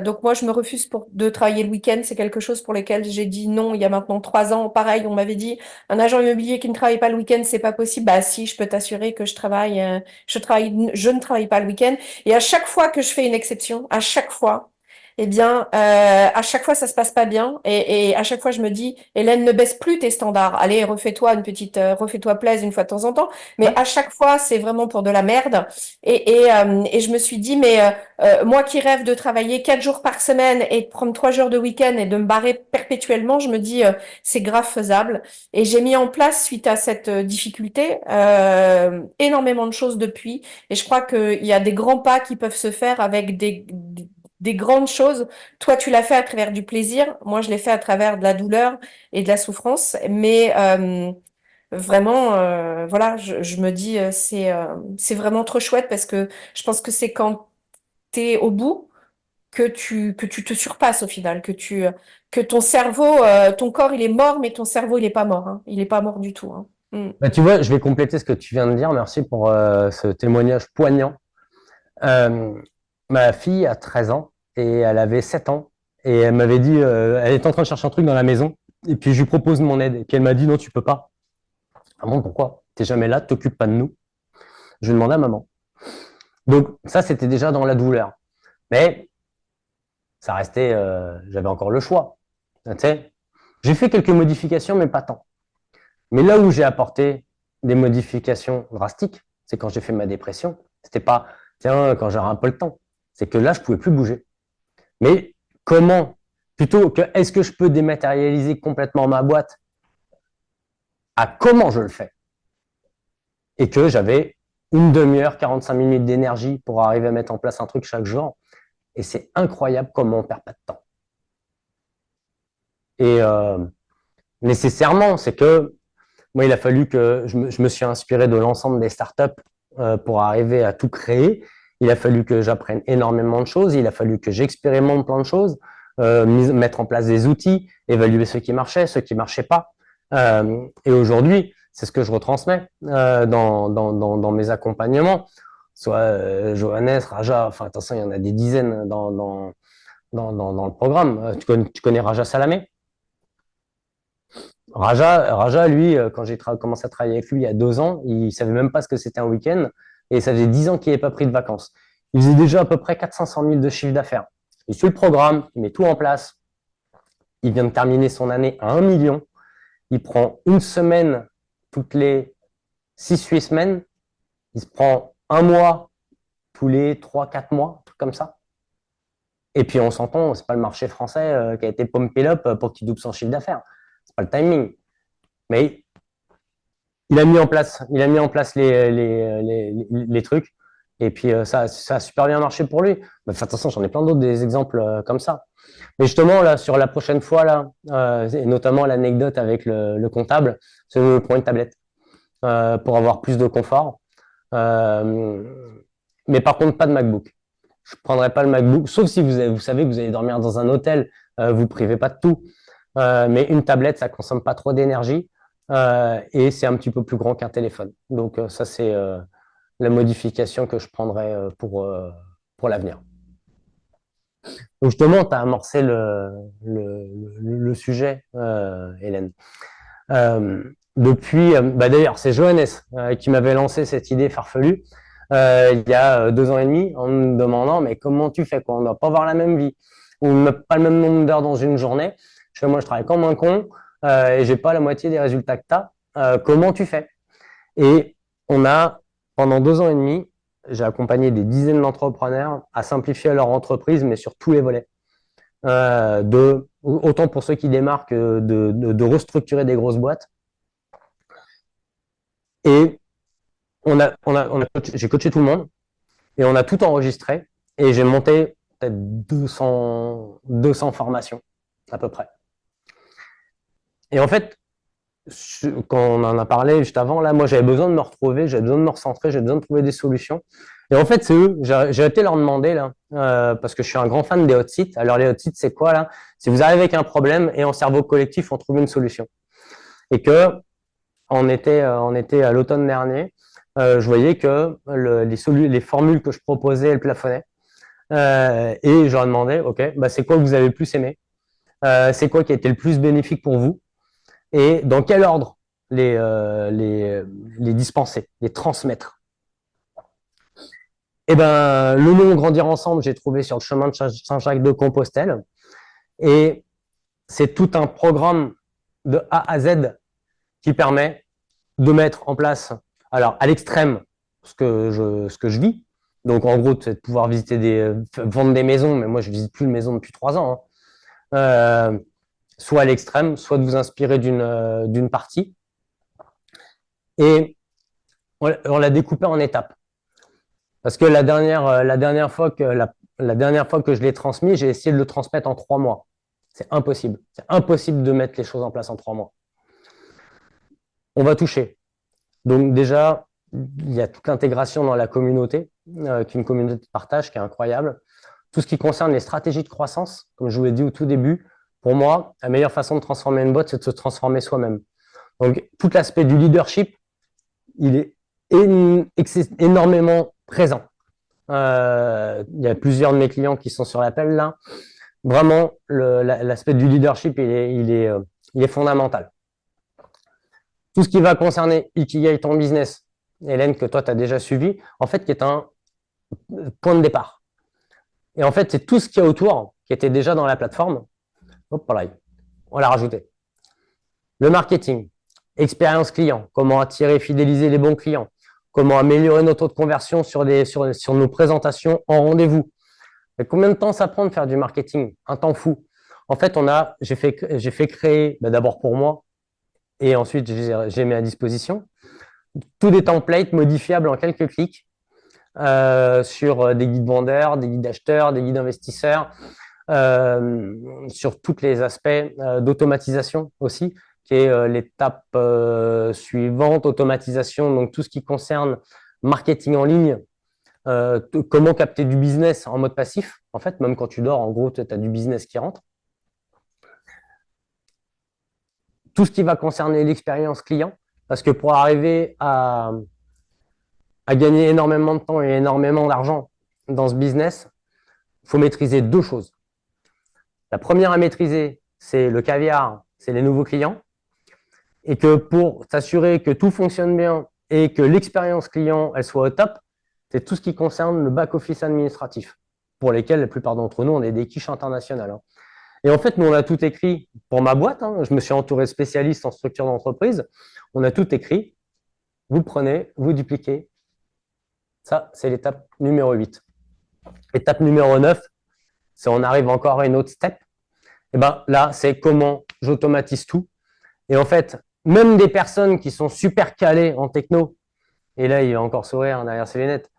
donc moi je me refuse de travailler le week-end, c'est quelque chose pour lequel j'ai dit non il y a maintenant 3 ans. Pareil, on m'avait dit un agent immobilier qui ne travaille pas le week-end, c'est pas possible. Bah si, je peux t'assurer que je ne travaille pas le week-end. Et à chaque fois que je fais une exception, à chaque fois, eh bien, à chaque fois, ça se passe pas bien. Et à chaque fois, je me dis, Hélène, ne baisse plus tes standards. Allez, refais-toi plaisir une fois de temps en temps. Mais Ouais. à chaque fois, c'est vraiment pour de la merde. Et je me suis dit, mais moi qui rêve de travailler 4 jours par semaine et de prendre 3 jours de week-end et de me barrer perpétuellement, je me dis, c'est grave faisable. Et j'ai mis en place, suite à cette difficulté, énormément de choses depuis. Et je crois qu'il y a des grands pas qui peuvent se faire avec des grandes choses. Toi, tu l'as fait à travers du plaisir. Moi, je l'ai fait à travers de la douleur et de la souffrance. Mais vraiment, voilà, je me dis, c'est vraiment trop chouette parce que je pense que c'est quand t'es au bout que tu te surpasses au final, que ton cerveau, ton corps, il est mort, mais ton cerveau, il est pas mort, hein. Il est pas mort du tout, hein. Mm. Bah, tu vois, je vais compléter ce que tu viens de dire. Merci pour ce témoignage poignant. Euh, Ma fille a 13 ans et elle avait 7 ans. Et elle m'avait dit, elle était en train de chercher un truc dans la maison. Et puis je lui propose mon aide. Et puis elle m'a dit, non, tu peux pas. Ah bon, pourquoi? T'es jamais là, t'occupes pas de nous. Je demandais à maman. Donc ça, c'était déjà dans la douleur. Mais ça restait, j'avais encore le choix. Tu sais, j'ai fait quelques modifications, mais pas tant. Mais là où j'ai apporté des modifications drastiques, c'est quand j'ai fait ma dépression. C'était pas, tiens, quand j'aurai un peu le temps. C'est que là, je pouvais plus bouger. Mais comment, plutôt que est-ce que je peux dématérialiser complètement ma boîte, à comment je le fais? Et que j'avais une demi-heure, 45 minutes d'énergie pour arriver à mettre en place un truc chaque jour. Et c'est incroyable comment on perd pas de temps. Et nécessairement, c'est que moi, il a fallu que je me suis inspiré de l'ensemble des startups pour arriver à tout créer. Il a fallu que j'apprenne énormément de choses. Il a fallu que j'expérimente plein de choses, mettre en place des outils, évaluer ce qui marchait, ce qui marchait pas. Et aujourd'hui, c'est ce que je retransmets dans mes accompagnements. Soit Johannes, Raja, enfin, attention, il y en a des dizaines dans le programme. Tu connais Raja Salamé? Raja, lui, quand j'ai commencé à travailler avec lui il y a 2 ans, il savait même pas ce que c'était un week-end et ça faisait 10 ans qu'il n'avait pas pris de vacances. Il faisait déjà à peu près 400-500 000 de chiffre d'affaires. Il suit le programme, il met tout en place. Il vient de terminer son année à 1 million. Il prend une semaine toutes les 6-8 semaines. Il se prend un mois tous les 3-4 mois, tout comme ça. Et puis on s'entend, c'est pas le marché français qui a été pumpé up pour qu'il double son chiffre d'affaires. C'est pas le timing. Mais il a mis en place les trucs. Et puis ça a super bien marché pour lui. Mais de toute façon, j'en ai plein d'autres des exemples comme ça. Mais justement, là, sur la prochaine fois, là, et notamment l'anecdote avec le comptable, c'est de prendre une tablette pour avoir plus de confort. Mais par contre, pas de MacBook. Je ne prendrai pas le MacBook, sauf si vous savez que vous allez dormir dans un hôtel, vous ne privez pas de tout. Mais une tablette, ça consomme pas trop d'énergie et c'est un petit peu plus grand qu'un téléphone. Donc ça, c'est la modification que je prendrai pour l'avenir. Donc justement, tu as amorcé le sujet, Hélène. D'ailleurs, c'est Johannes qui m'avait lancé cette idée farfelue il y a 2 ans et demi en me demandant mais comment tu fais quoi? On ne doit pas avoir la même vie ou pas le même nombre d'heures dans une journée. Moi, je travaille comme un con et j'ai pas la moitié des résultats que tu as. Comment tu fais? Et pendant 2 ans et demi, j'ai accompagné des dizaines d'entrepreneurs à simplifier leur entreprise, mais sur tous les volets. Autant pour ceux qui démarrent que de restructurer des grosses boîtes. Et j'ai coaché tout le monde et on a tout enregistré et j'ai monté peut-être 200 formations à peu près. Et en fait, quand on en a parlé juste avant, là, moi, j'avais besoin de me retrouver, j'avais besoin de me recentrer, j'avais besoin de trouver des solutions. Et en fait, c'est eux, j'ai été leur demander, là, parce que je suis un grand fan des hot sites. Alors, les hot sites, c'est quoi, là? Si vous arrivez avec un problème et en cerveau collectif, on trouve une solution. Et que, on était à l'automne dernier, je voyais que les formules que je proposais, elles plafonnaient. Et je leur demandais, OK, bah, c'est quoi que vous avez le plus aimé? C'est quoi qui a été le plus bénéfique pour vous? Et dans quel ordre les dispenser, les transmettre. Et ben, le nom Grandir ensemble, j'ai trouvé sur le chemin de Saint-Jacques-de-Compostelle. Et c'est tout un programme de A à Z qui permet de mettre en place, alors à l'extrême, ce que je vis. Donc en gros, c'est de pouvoir vendre des maisons, mais moi je visite plus de maisons depuis 3 ans. Hein. Soit à l'extrême, soit de vous inspirer d'une partie. Et on l'a découpé en étapes. Parce que la dernière fois que je l'ai transmis, j'ai essayé de le transmettre en 3 mois. C'est impossible. C'est impossible de mettre les choses en place en 3 mois. On va toucher. Donc déjà, il y a toute l'intégration dans la communauté, qui est une communauté de partage qui est incroyable. Tout ce qui concerne les stratégies de croissance, comme je vous l'ai dit au tout début, pour moi, la meilleure façon de transformer une boîte, c'est de se transformer soi-même. Donc, tout l'aspect du leadership, il est énormément présent. Il y a plusieurs de mes clients qui sont sur l'appel là. Vraiment, l'aspect du leadership, il est fondamental. Tout ce qui va concerner Ikigai, ton business, Hélène, que toi, tu as déjà suivi, en fait, qui est un point de départ. Et en fait, c'est tout ce qu'il y a autour qui était déjà dans la plateforme. Hop, là, on l'a rajouté. Le marketing, expérience client, comment attirer et fidéliser les bons clients, comment améliorer notre taux de conversion sur nos présentations en rendez-vous. Mais combien de temps ça prend de faire du marketing? Un temps fou. En fait, j'ai fait créer, d'abord pour moi, et ensuite j'ai mis à disposition tous des templates modifiables en quelques clics sur des guides vendeurs, des guides acheteurs, des guides investisseurs, sur tous les aspects d'automatisation aussi, qui est l'étape suivante, automatisation, donc tout ce qui concerne marketing en ligne, comment capter du business en mode passif. En fait, même quand tu dors, en gros, tu as du business qui rentre. Tout ce qui va concerner l'expérience client, parce que pour arriver à gagner énormément de temps et énormément d'argent dans ce business, il faut maîtriser 2 choses. La première à maîtriser, c'est le caviar, c'est les nouveaux clients. Et que pour s'assurer que tout fonctionne bien et que l'expérience client, elle soit au top, c'est tout ce qui concerne le back-office administratif, pour lesquels la plupart d'entre nous, on est des quiches internationales. Hein. Et en fait, nous, on a tout écrit pour ma boîte. Hein, je me suis entouré de spécialistes en structure d'entreprise. On a tout écrit. Vous le prenez, vous dupliquez. Ça, c'est l'étape numéro 8. Étape numéro 9, c'est on arrive encore à une autre step. Et ben là, c'est comment j'automatise tout. Et en fait, même des personnes qui sont super calées en techno, et là, il va encore sourire derrière ses lunettes,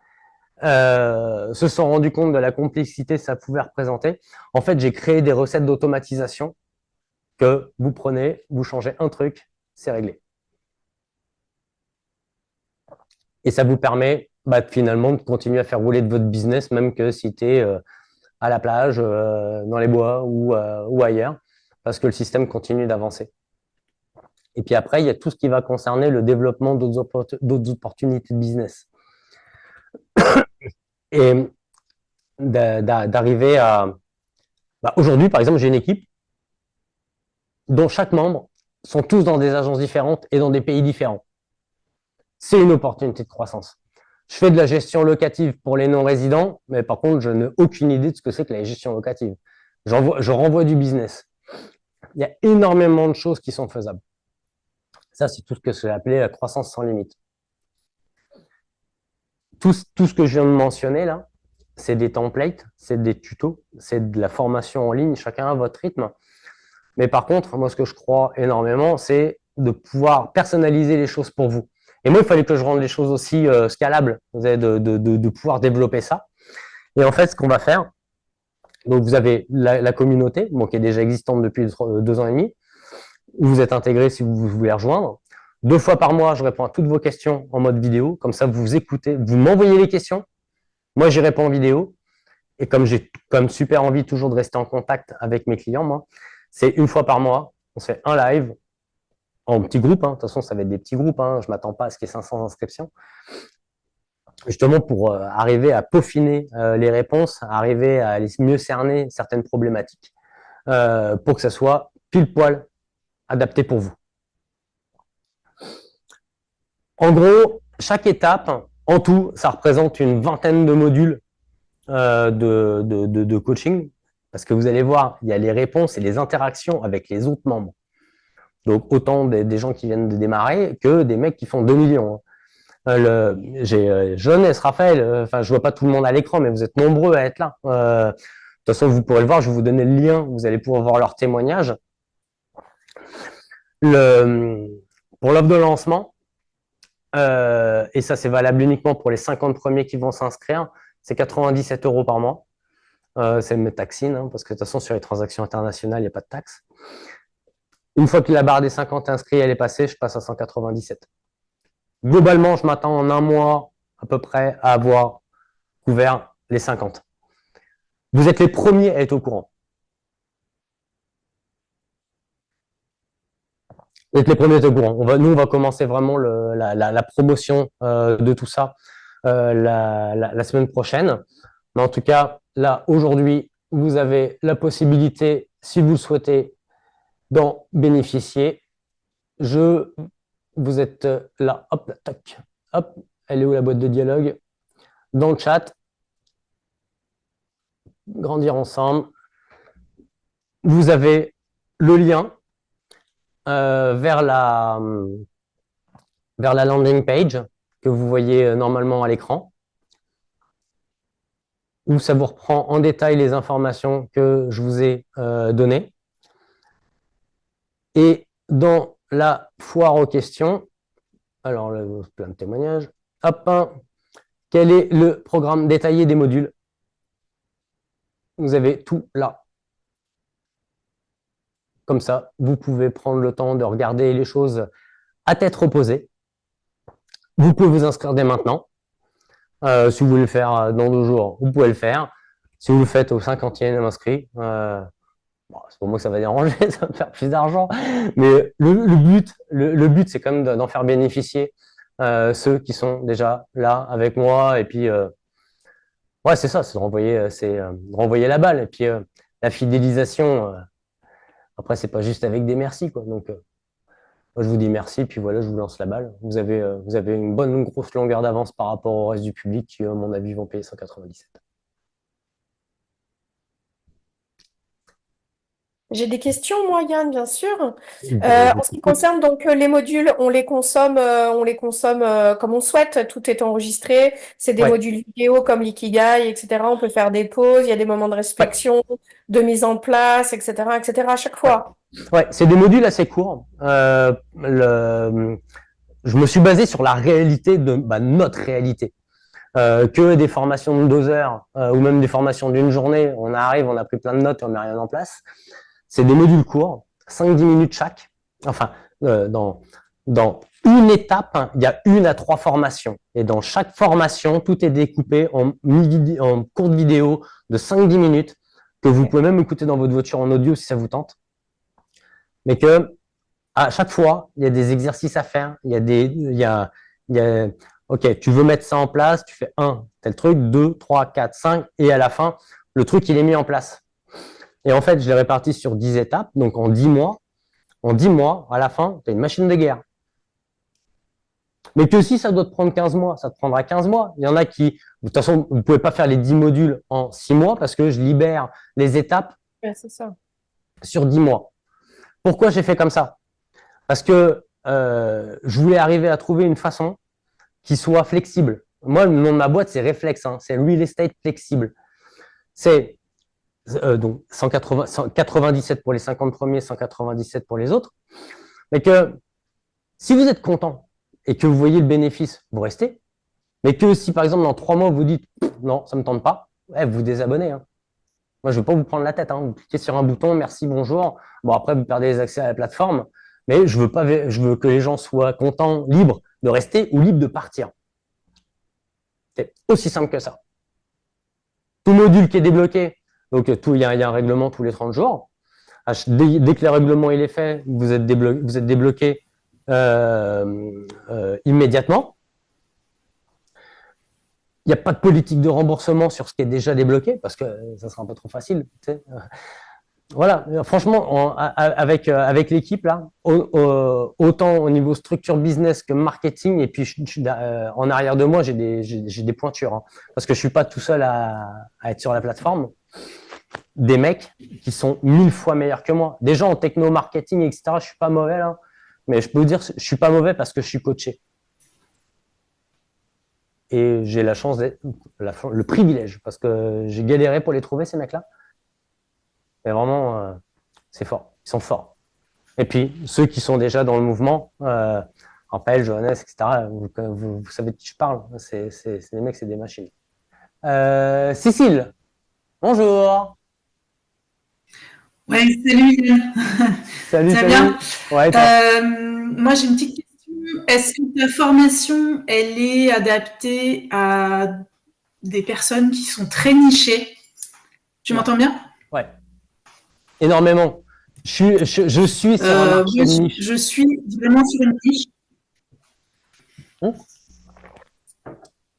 se sont rendus compte de la complexité que ça pouvait représenter. En fait, j'ai créé des recettes d'automatisation que vous prenez, vous changez un truc, c'est réglé. Et ça vous permet finalement de continuer à faire rouler de votre business, même que si tu es à la plage, dans les bois ou ailleurs, parce que le système continue d'avancer. Et puis après, il y a tout ce qui va concerner le développement d'autres opportunités de business. Et d'arriver à... aujourd'hui, par exemple, j'ai une équipe dont chaque membre sont tous dans des agences différentes et dans des pays différents. C'est une opportunité de croissance. Je fais de la gestion locative pour les non-résidents, mais par contre, je n'ai aucune idée de ce que c'est que la gestion locative. Je renvoie du business. Il y a énormément de choses qui sont faisables. Ça, c'est tout ce que j'ai appelé la croissance sans limite. Tout ce que je viens de mentionner là, c'est des templates, c'est des tutos, c'est de la formation en ligne, chacun à votre rythme. Mais par contre, moi, ce que je crois énormément, c'est de pouvoir personnaliser les choses pour vous. Et moi, il fallait que je rende les choses aussi scalables, de pouvoir développer ça. Et en fait, ce qu'on va faire, donc vous avez la communauté, qui est déjà existante depuis 2 ans et demi, où vous êtes intégré si vous voulez rejoindre. 2 fois par mois, je réponds à toutes vos questions en mode vidéo. Comme ça, vous écoutez, vous m'envoyez les questions. Moi, j'y réponds en vidéo. Et comme j'ai super envie toujours de rester en contact avec mes clients, moi, c'est 1 fois par mois. On se fait un live en petit groupe. Hein. De toute façon, ça va être des petits groupes. Hein. Je ne m'attends pas à ce qu'il y ait 500 inscriptions. Justement pour arriver à peaufiner les réponses, arriver à mieux cerner certaines problématiques pour que ça soit pile poil adapté pour vous. En gros, chaque étape, En tout, ça représente une vingtaine de modules de coaching, parce que vous allez voir, il y a les réponses et les interactions avec les autres membres. Donc, autant des gens qui viennent de démarrer que des mecs qui font 2 millions. J'ai Jeunesse, Raphaël, enfin, je vois pas tout le monde à l'écran, mais vous êtes nombreux à être là. De toute façon, vous pourrez le voir, je vais vous donner le lien, vous allez pouvoir voir leur témoignage. Pour l'offre de lancement, et ça c'est valable uniquement pour les 50 premiers qui vont s'inscrire, c'est 97 € par mois. C'est mes taxines, hein, parce que de toute façon sur les transactions internationales, il n'y a pas de taxe. Une fois que la barre des 50 inscrits elle est passée, je passe à 197. Globalement, je m'attends en un mois à peu près à avoir couvert les 50. Vous êtes les premiers à être au courant. Vous êtes les premiers à être au courant. Nous, on va commencer vraiment la promotion de tout ça la semaine prochaine. Mais en tout cas, là, aujourd'hui, vous avez la possibilité, si vous le souhaitez, d'en bénéficier. Vous êtes là, hop, tac, hop, elle est où la boîte de dialogue? Dans le chat. Grandir ensemble. Vous avez le lien vers la landing page que vous voyez normalement à l'écran, où ça vous reprend en détail les informations que je vous ai données. Et dans la foire aux questions, alors là, plein de témoignages, hop, quel est le programme détaillé des modules? Vous avez tout là. Comme ça, vous pouvez prendre le temps de regarder les choses à tête reposée. Vous pouvez vous inscrire dès maintenant. Si vous voulez le faire dans 2 jours, vous pouvez le faire. Si vous le faites au 50e inscrit, bon, c'est pour moi que ça va déranger, ça va me faire plus d'argent. Mais le but, c'est quand même d'en faire bénéficier ceux qui sont déjà là avec moi. Et puis, ouais, c'est ça, c'est de renvoyer la balle. Et puis, la fidélisation, après, c'est pas juste avec des merci, quoi. Donc, moi, je vous dis merci, puis voilà, je vous lance la balle. Vous avez une grosse longueur d'avance par rapport au reste du public qui, à mon avis, vont payer 197. J'ai des questions, moi, Yann, bien sûr. En ce qui concerne donc les modules, on les consomme comme on souhaite. Tout est enregistré. C'est des Ouais. modules vidéo comme l'Ikigai, etc. On peut faire des pauses. Il y a des moments de réflexion, de mise en place, etc., etc. à chaque fois. Ouais, c'est des modules assez courts. Je me suis basé sur la réalité de notre réalité. Que des formations de 2 heures ou même des formations d'une journée, on arrive, on a pris plein de notes et on met rien en place. C'est des modules courts, 5-10 minutes chaque. Enfin, dans une étape, hein, il y a 1 à 3 formations. Et dans chaque formation, tout est découpé en courtes vidéos de 5-10 minutes que vous pouvez même écouter dans votre voiture en audio si ça vous tente. Mais que à chaque fois, il y a des exercices à faire. Ok, tu veux mettre ça en place, tu fais 1, tel truc, 2, 3, 4, 5, et à la fin, le truc, il est mis en place. Et en fait, je l'ai réparti sur 10 étapes, donc en 10 mois. En 10 mois, à la fin, tu as une machine de guerre. Mais que si ça doit te prendre 15 mois, ça te prendra 15 mois. Il y en a qui, de toute façon, vous ne pouvez pas faire les 10 modules en 6 mois parce que je libère les étapes C'est ça. sur 10 mois. Pourquoi j'ai fait comme ça? Parce que je voulais arriver à trouver une façon qui soit flexible. Moi, le nom de ma boîte, c'est Reflex, hein, c'est Real Estate Flexible. C'est donc 197 pour les 50 premiers, 197 pour les autres. Mais que si vous êtes content et que vous voyez le bénéfice, vous restez. Mais que si par exemple dans 3 mois vous dites non, ça me tente pas, vous vous désabonnez. Hein. Moi, je ne veux pas vous prendre la tête. Hein. Vous cliquez sur un bouton, merci, bonjour. Bon, après, vous perdez les accès à la plateforme. Mais je veux que les gens soient contents, libres de rester ou libres de partir. C'est aussi simple que ça. Tout module qui est débloqué, donc il y a un règlement tous les 30 jours. Dès que le règlement il est fait, vous êtes débloqué immédiatement. Il n'y a pas de politique de remboursement sur ce qui est déjà débloqué parce que ça sera un peu trop facile. Tu sais. Voilà, franchement, avec l'équipe là, autant au niveau structure business que marketing, et puis en arrière de moi, j'ai des pointures, hein, parce que je suis pas tout seul à être sur la plateforme. Des mecs qui sont 1000 fois meilleurs que moi. Des gens en techno marketing, etc. Je suis pas mauvais là, mais je peux vous dire, je suis pas mauvais parce que je suis coaché. Et j'ai la chance d'être, le privilège, parce que j'ai galéré pour les trouver ces mecs-là. Mais vraiment, c'est fort. Ils sont forts. Et puis, ceux qui sont déjà dans le mouvement, Raphaël, Johannes, etc., vous savez de qui je parle. C'est des mecs, c'est des machines. Cécile, bonjour. Ouais, salut Yann. Salut, Ça va salut. bien? Ouais, toi. Moi, j'ai une petite question. Est-ce que ta formation, elle est adaptée à des personnes qui sont très nichées? Tu Ouais. m'entends bien? Ouais. Énormément. Je suis sur un marché de niche. Je suis vraiment sur une niche.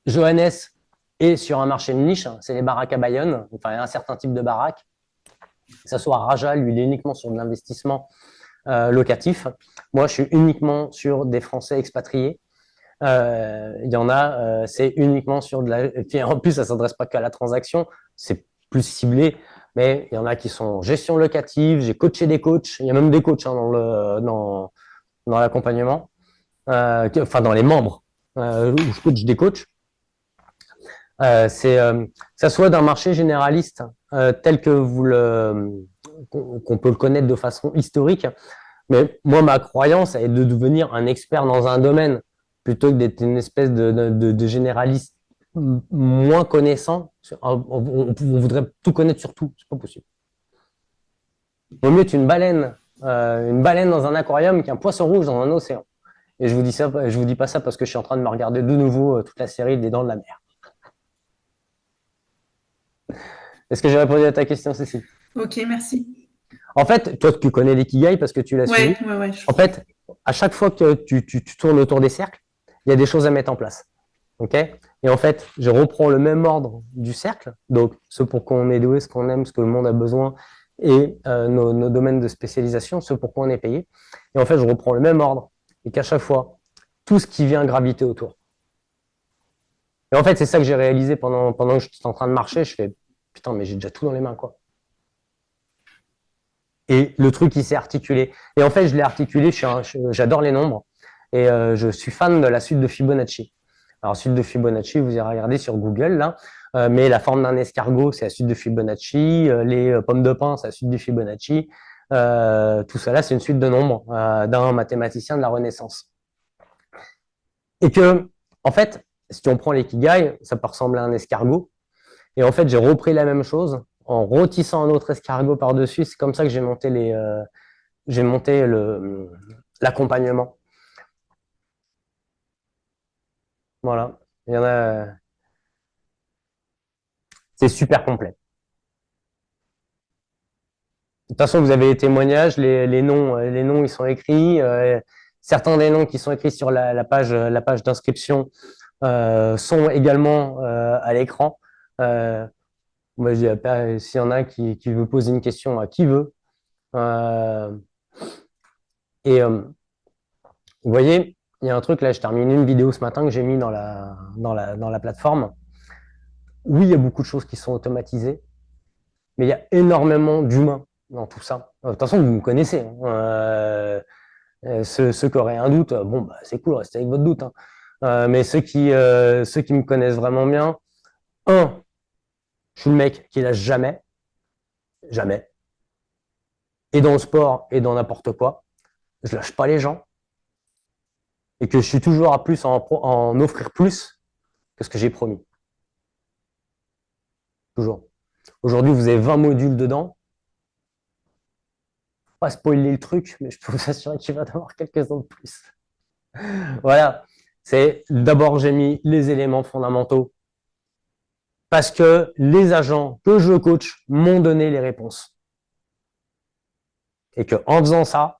Johannes est sur un marché de niche, hein, c'est les baraques à Bayonne, enfin un certain type de baraque. Que ce soit Raja, lui, il est uniquement sur de l'investissement locatif. Moi, je suis uniquement sur des Français expatriés. Il y en a, c'est uniquement sur de la. Et puis en plus, ça s'adresse pas qu'à la transaction, c'est plus ciblé. Mais il y en a qui sont en gestion locative. J'ai coaché des coachs. Il y a même des coachs hein, dans l'accompagnement, enfin dans les membres où je coach des coachs. Ça soit d'un marché généraliste tel que qu'on peut le connaître de façon historique. Mais moi, ma croyance est de devenir un expert dans un domaine plutôt que d'être une espèce de généraliste moins connaissant. On voudrait tout connaître sur tout, c'est pas possible. Vaut mieux être une baleine dans un aquarium qu'un poisson rouge dans un océan. Et je vous dis ça, je vous dis pas ça parce que je suis en train de me regarder de nouveau toute la série des Dents de la Mer. Est-ce que j'ai répondu à ta question, Cécile? Ok, merci. En fait, toi, tu connais l'ikigai parce que tu l'as suivi. Ouais. En fait, à chaque fois que tu tournes autour des cercles, il y a des choses à mettre en place. OK? Et en fait, je reprends le même ordre du cercle, donc ce pour quoi on est doué, ce qu'on aime, ce que le monde a besoin, et nos domaines de spécialisation, ce pour quoi on est payé. Et en fait, je reprends le même ordre, et qu'à chaque fois, tout ce qui vient graviter autour. Et en fait, c'est ça que j'ai réalisé pendant que j'étais en train de marcher. Je fais, putain, mais j'ai déjà tout dans les mains, quoi. Et le truc, il s'est articulé. Et en fait, je l'ai articulé, j'adore les nombres, et je suis fan de la suite de Fibonacci. Alors, suite de Fibonacci, vous irez regarder sur Google, là, mais la forme d'un escargot, c'est la suite de Fibonacci, les pommes de pin, c'est la suite de Fibonacci, tout ça là, c'est une suite de nombres d'un mathématicien de la Renaissance. Et que, en fait, si on prend l'ikigai, ça peut ressembler à un escargot, et en fait, j'ai repris la même chose en rôtissant un autre escargot par-dessus. C'est comme ça que j'ai monté l'accompagnement. Voilà. Il y en a. C'est super complet. De toute façon, vous avez les témoignages, les noms, ils sont écrits. Certains des noms qui sont écrits sur la page d'inscription sont également à l'écran. Moi, je dis, s'il y en a qui veut poser une question à qui veut. Et vous voyez, il y a un truc là, je termine une vidéo ce matin que j'ai mis dans la plateforme. Oui, il y a beaucoup de choses qui sont automatisées, mais il y a énormément d'humains dans tout ça. De toute façon, vous me connaissez. Hein. Ceux qui auraient un doute, bon, bah, c'est cool, restez avec votre doute. Hein. Mais ceux qui me connaissent vraiment bien, je suis le mec qui lâche jamais, jamais. Et dans le sport et dans n'importe quoi, je lâche pas les gens. Et que je suis toujours à plus en offrir plus que ce que j'ai promis. Toujours. Aujourd'hui, vous avez 20 modules dedans. Pas spoiler le truc, mais je peux vous assurer qu'il va y en avoir quelques-uns de plus. Voilà. C'est d'abord, j'ai mis les éléments fondamentaux parce que les agents que je coach m'ont donné les réponses. Et qu'en faisant ça,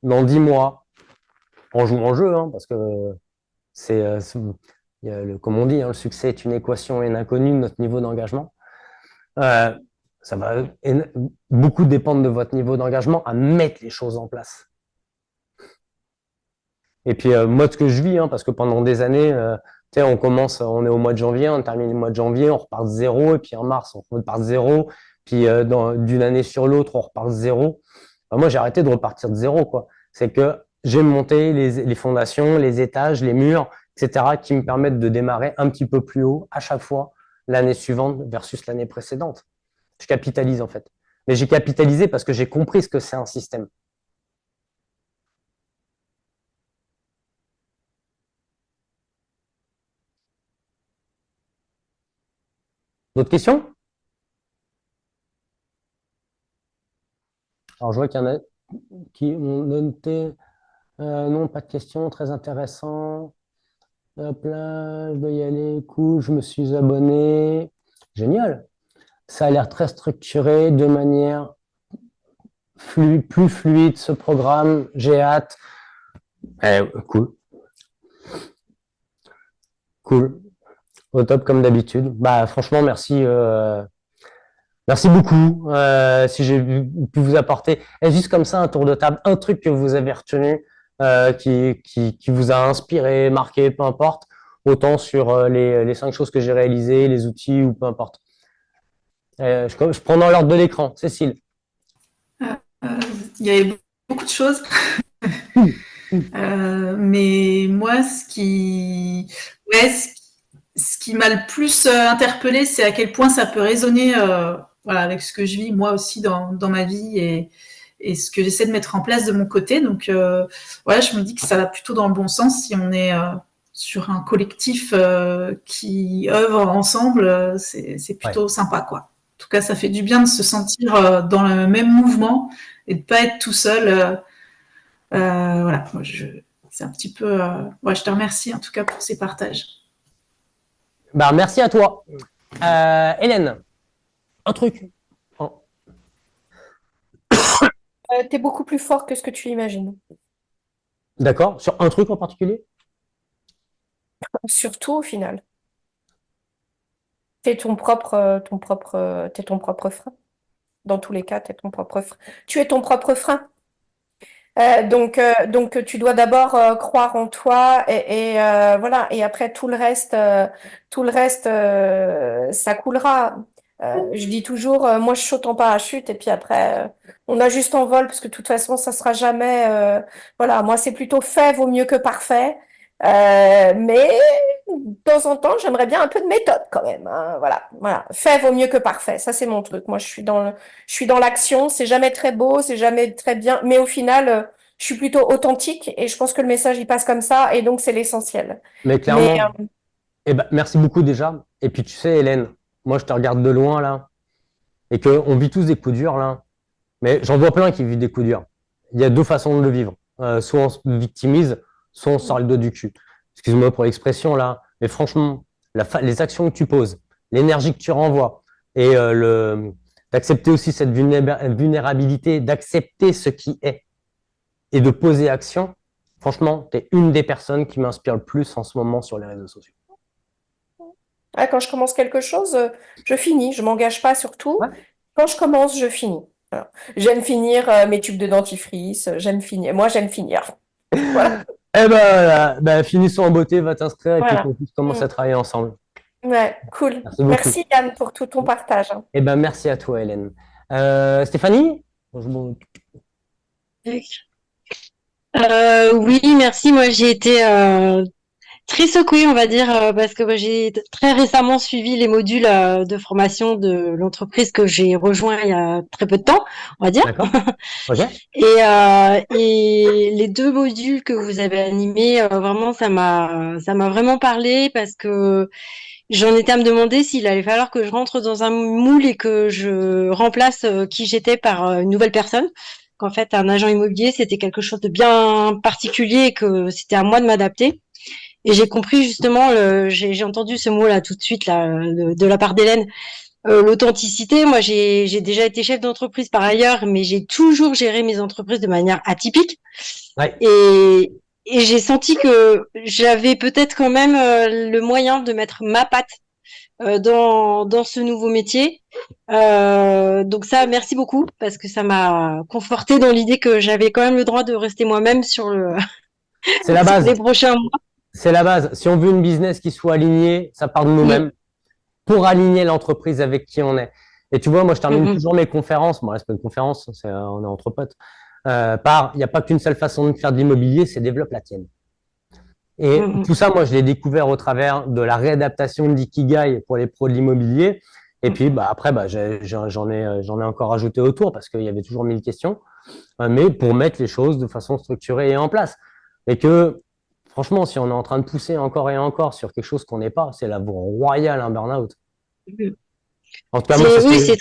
dans 10 mois, on joue en jeu, hein, parce que comme on dit, hein, le succès est une équation et une inconnue de notre niveau d'engagement. Ça va beaucoup dépendre de votre niveau d'engagement à mettre les choses en place. Et puis, moi, ce que je vis, parce que pendant des années, on commence, on est au mois de janvier, on termine le mois de janvier, on repart de zéro, et puis en mars, on repart de zéro, puis d'une année sur l'autre, on repart de zéro. Enfin, moi, j'ai arrêté de repartir de zéro, quoi. C'est que j'ai monté les fondations, les étages, les murs, etc., qui me permettent de démarrer un petit peu plus haut à chaque fois l'année suivante versus l'année précédente. Je capitalise, en fait. Mais j'ai capitalisé parce que j'ai compris ce que c'est un système. D'autres questions? Alors, je vois qu'il y en a qui ont noté non, pas de questions, très intéressant. Hop là, je dois y aller. Cool, je me suis abonné. Génial. Ça a l'air très structuré, de manière plus fluide ce programme. J'ai hâte. Cool. Cool. Au top comme d'habitude. Bah franchement, merci. Merci beaucoup. Si j'ai pu vous apporter, et juste comme ça, un tour de table, un truc que vous avez retenu, qui vous a inspiré, marqué, peu importe, autant sur les 5 choses que j'ai réalisées, les outils ou peu importe. Je prends dans l'ordre de l'écran. Cécile. Il y avait beaucoup de choses. Mais moi, ce qui m'a le plus interpellée, c'est à quel point ça peut résonner voilà, avec ce que je vis moi aussi dans ma vie et ce que j'essaie de mettre en place de mon côté. Donc voilà, je me dis que ça va plutôt dans le bon sens si on est sur un collectif qui œuvre ensemble, c'est plutôt sympa, quoi. En tout cas, ça fait du bien de se sentir dans le même mouvement et de pas être tout seul. Voilà, moi, c'est un petit peu. Ouais, je te remercie en tout cas pour ces partages. Bah, merci à toi. Hélène, un truc. T'es beaucoup plus fort que ce que tu imagines. D'accord. Sur un truc en particulier? Surtout au final. T'es ton propre frein. Dans tous les cas, t'es ton propre frein. Tu es ton propre frein. Donc tu dois d'abord croire en toi et voilà. Et après tout le reste, ça coulera. Je dis toujours, moi je saute en parachute et puis après on a juste en vol parce que de toute façon ça sera jamais. Voilà, moi c'est plutôt fait vaut mieux que parfait. Mais de temps en temps j'aimerais bien un peu de méthode quand même. Hein. Voilà, fait vaut mieux que parfait. Ça c'est mon truc. Moi je suis dans l'action. C'est jamais très beau, c'est jamais très bien, mais au final je suis plutôt authentique et je pense que le message il passe comme ça et donc c'est l'essentiel. Mais clairement. Merci beaucoup déjà. Et puis tu sais, Hélène, moi je te regarde de loin là, et qu'on vit tous des coups durs là, mais j'en vois plein qui vivent des coups durs. Il y a 2 façons de le vivre. Soit on se victimise, soit on sort le dos du cul. Excuse-moi pour l'expression là, mais franchement, les actions que tu poses, l'énergie que tu renvoies, et d'accepter aussi cette vulnérabilité, d'accepter ce qui est, et de poser action, franchement, tu es une des personnes qui m'inspire le plus en ce moment sur les réseaux sociaux. Ah, quand je commence quelque chose, je finis. Je m'engage pas sur tout. Ouais. Quand je commence, je finis. Voilà. J'aime finir mes tubes de dentifrice. J'aime finir. Moi, j'aime finir. Voilà. Eh ben, voilà. Finissons en beauté, va t'inscrire et puis qu'on puisse commencer à travailler ensemble. Ouais, cool. Merci Yann pour tout ton partage. Eh ben, merci à toi, Hélène. Stéphanie? Oui, merci. Moi, j'ai été très secouée, on va dire, parce que j'ai très récemment suivi les modules de formation de l'entreprise que j'ai rejoint il y a très peu de temps, on va dire. D'accord. Okay. Et les 2 modules que vous avez animés, vraiment, ça m'a vraiment parlé parce que j'en étais à me demander s'il allait falloir que je rentre dans un moule et que je remplace qui j'étais par une nouvelle personne. Qu'en fait, un agent immobilier, c'était quelque chose de bien particulier et que c'était à moi de m'adapter. Et j'ai compris justement, j'ai entendu ce mot-là tout de suite là, de la part d'Hélène, l'authenticité. Moi, j'ai déjà été chef d'entreprise par ailleurs, mais j'ai toujours géré mes entreprises de manière atypique. Ouais. Et j'ai senti que j'avais peut-être quand même le moyen de mettre ma patte dans ce nouveau métier. Donc ça, merci beaucoup parce que ça m'a conforté dans l'idée que j'avais quand même le droit de rester moi-même sur C'est la sur base. les prochains mois. C'est la base. Si on veut une business qui soit alignée, ça part de nous-mêmes pour aligner l'entreprise avec qui on est. Et tu vois, moi, je termine toujours mes conférences. Bon, là, c'est pas une conférence, on est entre potes. Il n'y a pas qu'une seule façon de faire de l'immobilier, c'est développe la tienne. Et tout ça, moi, je l'ai découvert au travers de la réadaptation d'Ikigai pour les pros de l'immobilier. Et puis, après, j'en ai encore ajouté autour parce qu'il y avait toujours 1000 questions, mais pour mettre les choses de façon structurée et en place. Et que, franchement, si on est en train de pousser encore et encore sur quelque chose qu'on n'est pas, c'est la voie royale, un burn-out. En tout cas, moi, Oui, c'est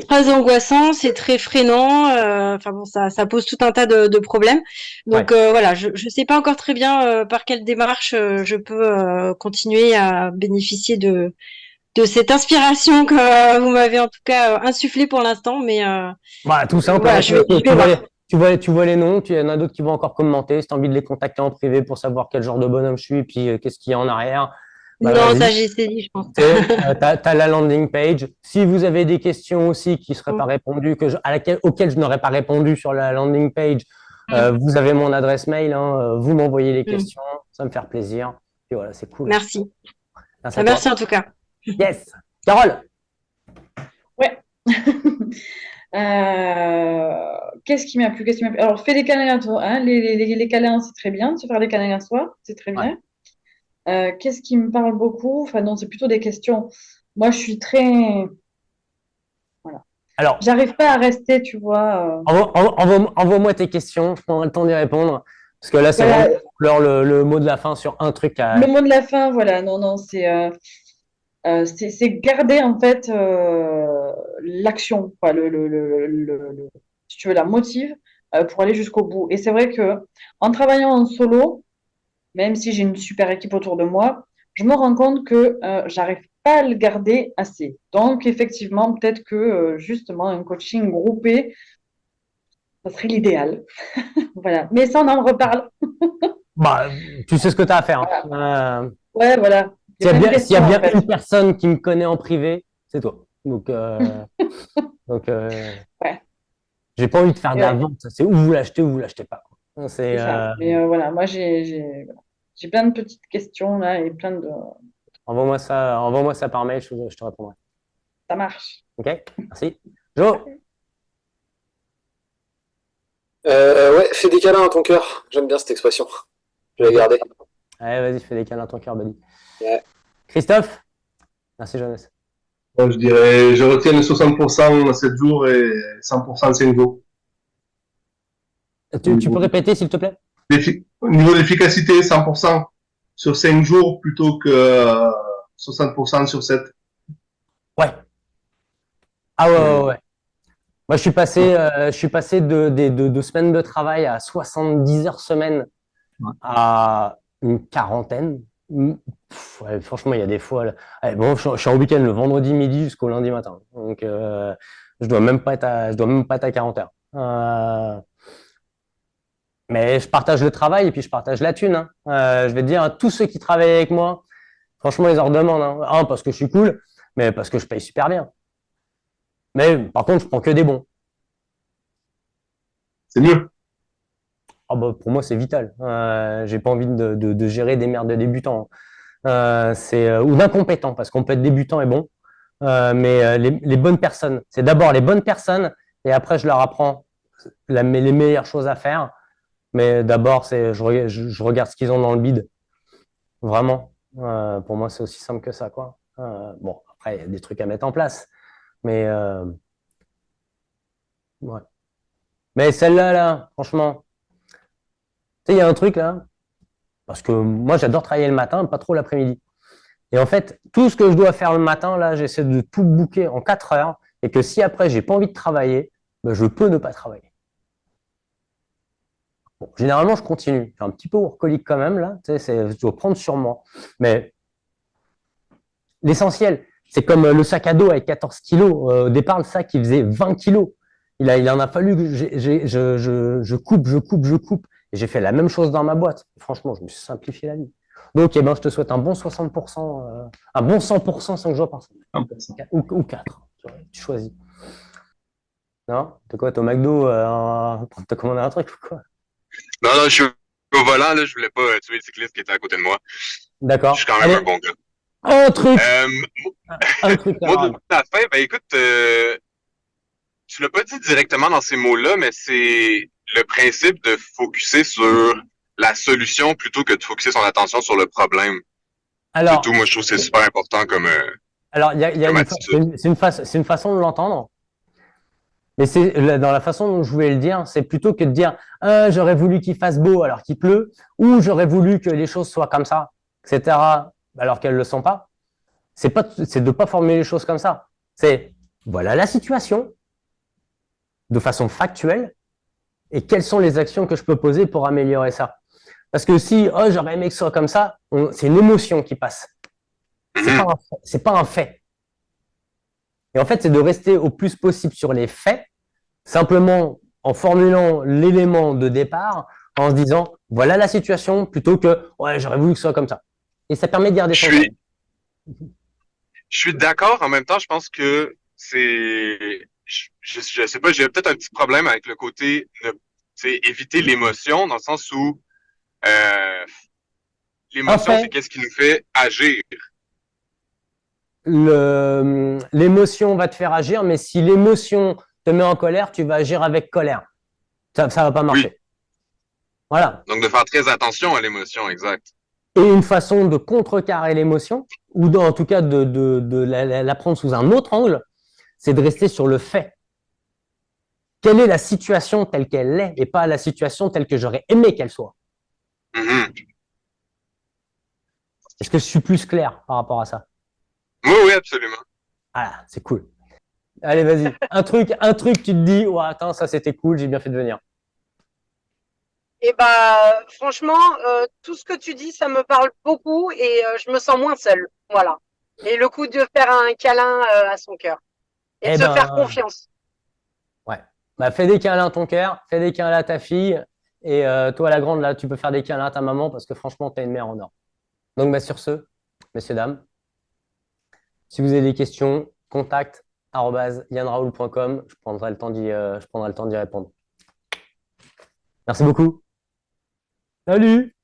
très angoissant, c'est très freinant. Enfin bon, ça pose tout un tas de problèmes. Donc voilà, je sais pas encore très bien par quelle démarche je peux continuer à bénéficier de cette inspiration que vous m'avez en tout cas insufflée pour l'instant. Mais tout simple. voilà, je vais tu vois les noms, il y en a d'autres qui vont encore commenter. Si tu as envie de les contacter en privé pour savoir quel genre de bonhomme je suis et puis qu'est-ce qu'il y a en arrière. Non, ça j'ai saisi, je pense. T'as la landing page. Si vous avez des questions aussi qui seraient pas répondues, auxquelles je n'aurais pas répondu sur la landing page, vous avez mon adresse mail. Vous m'envoyez les questions, ça me fait plaisir. Et voilà, c'est cool. Merci. Merci en tout cas. Yes. Carole. Ouais. Qu'est-ce qui m'a plu? Alors, fais des câlins à toi. Hein. Les câlins, c'est très bien. Se faire des câlins à soi, c'est très bien. Qu'est-ce qui me parle beaucoup? Enfin, non, c'est plutôt des questions. Moi, je suis très. Voilà. Alors, j'arrive pas à rester, tu vois. Envoie-moi tes questions, je prendrai le temps d'y répondre. Parce que là, c'est vraiment le mot de la fin sur un truc à. Le mot de la fin, voilà. Non, c'est garder, en fait, l'action, quoi, si tu veux, la motive pour aller jusqu'au bout. Et c'est vrai que en travaillant en solo, même si j'ai une super équipe autour de moi, je me rends compte que j'arrive pas à le garder assez. Donc, effectivement, peut-être que justement, un coaching groupé, ça serait l'idéal. Voilà. Mais ça, on en reparle. Tu sais ce que tu as à faire. Ouais, voilà. S'il y a bien une personne qui me connaît en privé, c'est toi. Donc, ouais. J'ai pas envie de faire de la vente. C'est où vous l'achetez ou vous l'achetez pas. C'est ça. Mais voilà, moi, j'ai plein de petites questions là et plein de. Envoie-moi ça par mail, je te répondrai. Ça marche. Ok, merci. Jo. Ouais, fais des câlins à ton cœur. J'aime bien cette expression. Je vais la garder. Allez, vas-y, fais des câlins à ton cœur, buddy. Ouais. Christophe. Merci, Jeunesse. Je dirais, je retiens les 60% 7 jours et 100% 5 jours. Tu peux répéter, s'il te plaît? Au niveau d'efficacité, 100% sur 5 jours plutôt que 60% sur 7. Ouais. Ah ouais. Moi, je suis passé de semaines de travail à 70 heures semaine à une quarantaine. Franchement, il y a des fois. Bon, je suis en week-end le vendredi midi jusqu'au lundi matin. Donc, je dois même pas être à 40 heures. Mais je partage le travail et puis je partage la thune. Je vais te dire, tous ceux qui travaillent avec moi, franchement, ils en redemandent. Un, parce que je suis cool, mais parce que je paye super bien. Mais par contre, je prends que des bons. C'est mieux. Pour moi, c'est vital. J'ai pas envie de gérer des merdes de débutants. Ou d'incompétents, parce qu'on peut être débutant et bon. Mais les bonnes personnes, c'est d'abord les bonnes personnes et après, je leur apprends les meilleures choses à faire. Mais d'abord, je regarde ce qu'ils ont dans le bide. Vraiment. Pour moi, c'est aussi simple que ça, quoi. Bon, après, il y a des trucs à mettre en place. Mais ouais. Mais celle-là, là, franchement, tu sais, il y a un truc là, parce que moi, j'adore travailler le matin, pas trop l'après-midi. Et en fait, tout ce que je dois faire le matin, là, j'essaie de tout booker en 4 heures, et que si après, j'ai pas envie de travailler, je peux ne pas travailler. Bon, généralement, je continue. Je suis un petit peu workaholic quand même, là, tu sais, je dois prendre sur moi. Mais l'essentiel, c'est comme le sac à dos avec 14 kilos. Au départ, le sac, il faisait 20 kilos. Il en a fallu que je coupe. Et j'ai fait la même chose dans ma boîte. Franchement, je me suis simplifié la vie. Donc, eh ben, je te souhaite un bon 60%, un bon 100% 5 jours par semaine. 100%. Ou 4. Tu choisis. Non? T'es quoi, t'es au McDo pour te commander un truc ou quoi? Non, non, je suis au volant, là, je voulais pas tuer le cycliste qui était à côté de moi. Je suis D'accord. quand même un Allez, bon gars. un truc! Euh, Un truc, mot de camarade. la fin, ben écoute, tu l'as pas dit directement dans ces mots-là, mais c'est le principe de focuser sur la solution plutôt que de focuser son attention sur le problème. C'est tout. Alors, Moi, je trouve que c'est super important il y a comme une, attitude. c'est une façon de l'entendre. Mais c'est dans la façon dont je voulais le dire, c'est plutôt que de dire ah, j'aurais voulu qu'il fasse beau alors qu'il pleut, ou j'aurais voulu que les choses soient comme ça, etc. alors qu'elles ne le sont pas. C'est de pas formuler les choses comme ça. C'est voilà la situation de façon factuelle et quelles sont les actions que je peux poser pour améliorer ça. Parce que si oh j'aurais aimé que ce soit comme ça, c'est une émotion qui passe. C'est pas un fait. Et en fait, c'est de rester au plus possible sur les faits, simplement en formulant l'élément de départ, en se disant voilà la situation, plutôt que ouais j'aurais voulu que ce soit comme ça. Et ça permet de garder Je son suis, je suis d'accord. En même temps, je pense que je sais pas, j'ai peut-être un petit problème avec le côté, c'est éviter l'émotion dans le sens où euh, un l'émotion, c'est fait. qu'est-ce qui nous fait agir. L'émotion va te faire agir, mais si l'émotion te met en colère, tu vas agir avec colère. Ça va pas Oui. marcher. Voilà. Donc, de faire très attention à l'émotion, exact. Et une façon de contrecarrer l'émotion, ou en tout cas de la prendre sous un autre angle, c'est de rester sur le fait. Quelle est la situation telle qu'elle est et pas la situation telle que j'aurais aimé qu'elle soit? Mhm. Est-ce que je suis plus clair par rapport à ça? Oui, oui, absolument. Ah, c'est cool. Allez, vas-y. Un truc, tu te dis, ouais, attends, ça c'était cool, j'ai bien fait de venir. Et bah, franchement, tout ce que tu dis, ça me parle beaucoup et je me sens moins seule. Voilà. Et le coup de faire un câlin à son cœur et de Eh se faire ben, confiance. ouais. Bah, fais des câlins à ton cœur, fais des câlins à ta fille, et toi, la grande, là, tu peux faire des câlins à ta maman parce que franchement, t'es une mère en or. Donc, bah, sur ce, messieurs, dames, si vous avez des questions, contact @yanraoul.com. Je prendrai le temps d'y répondre. Merci beaucoup. Salut!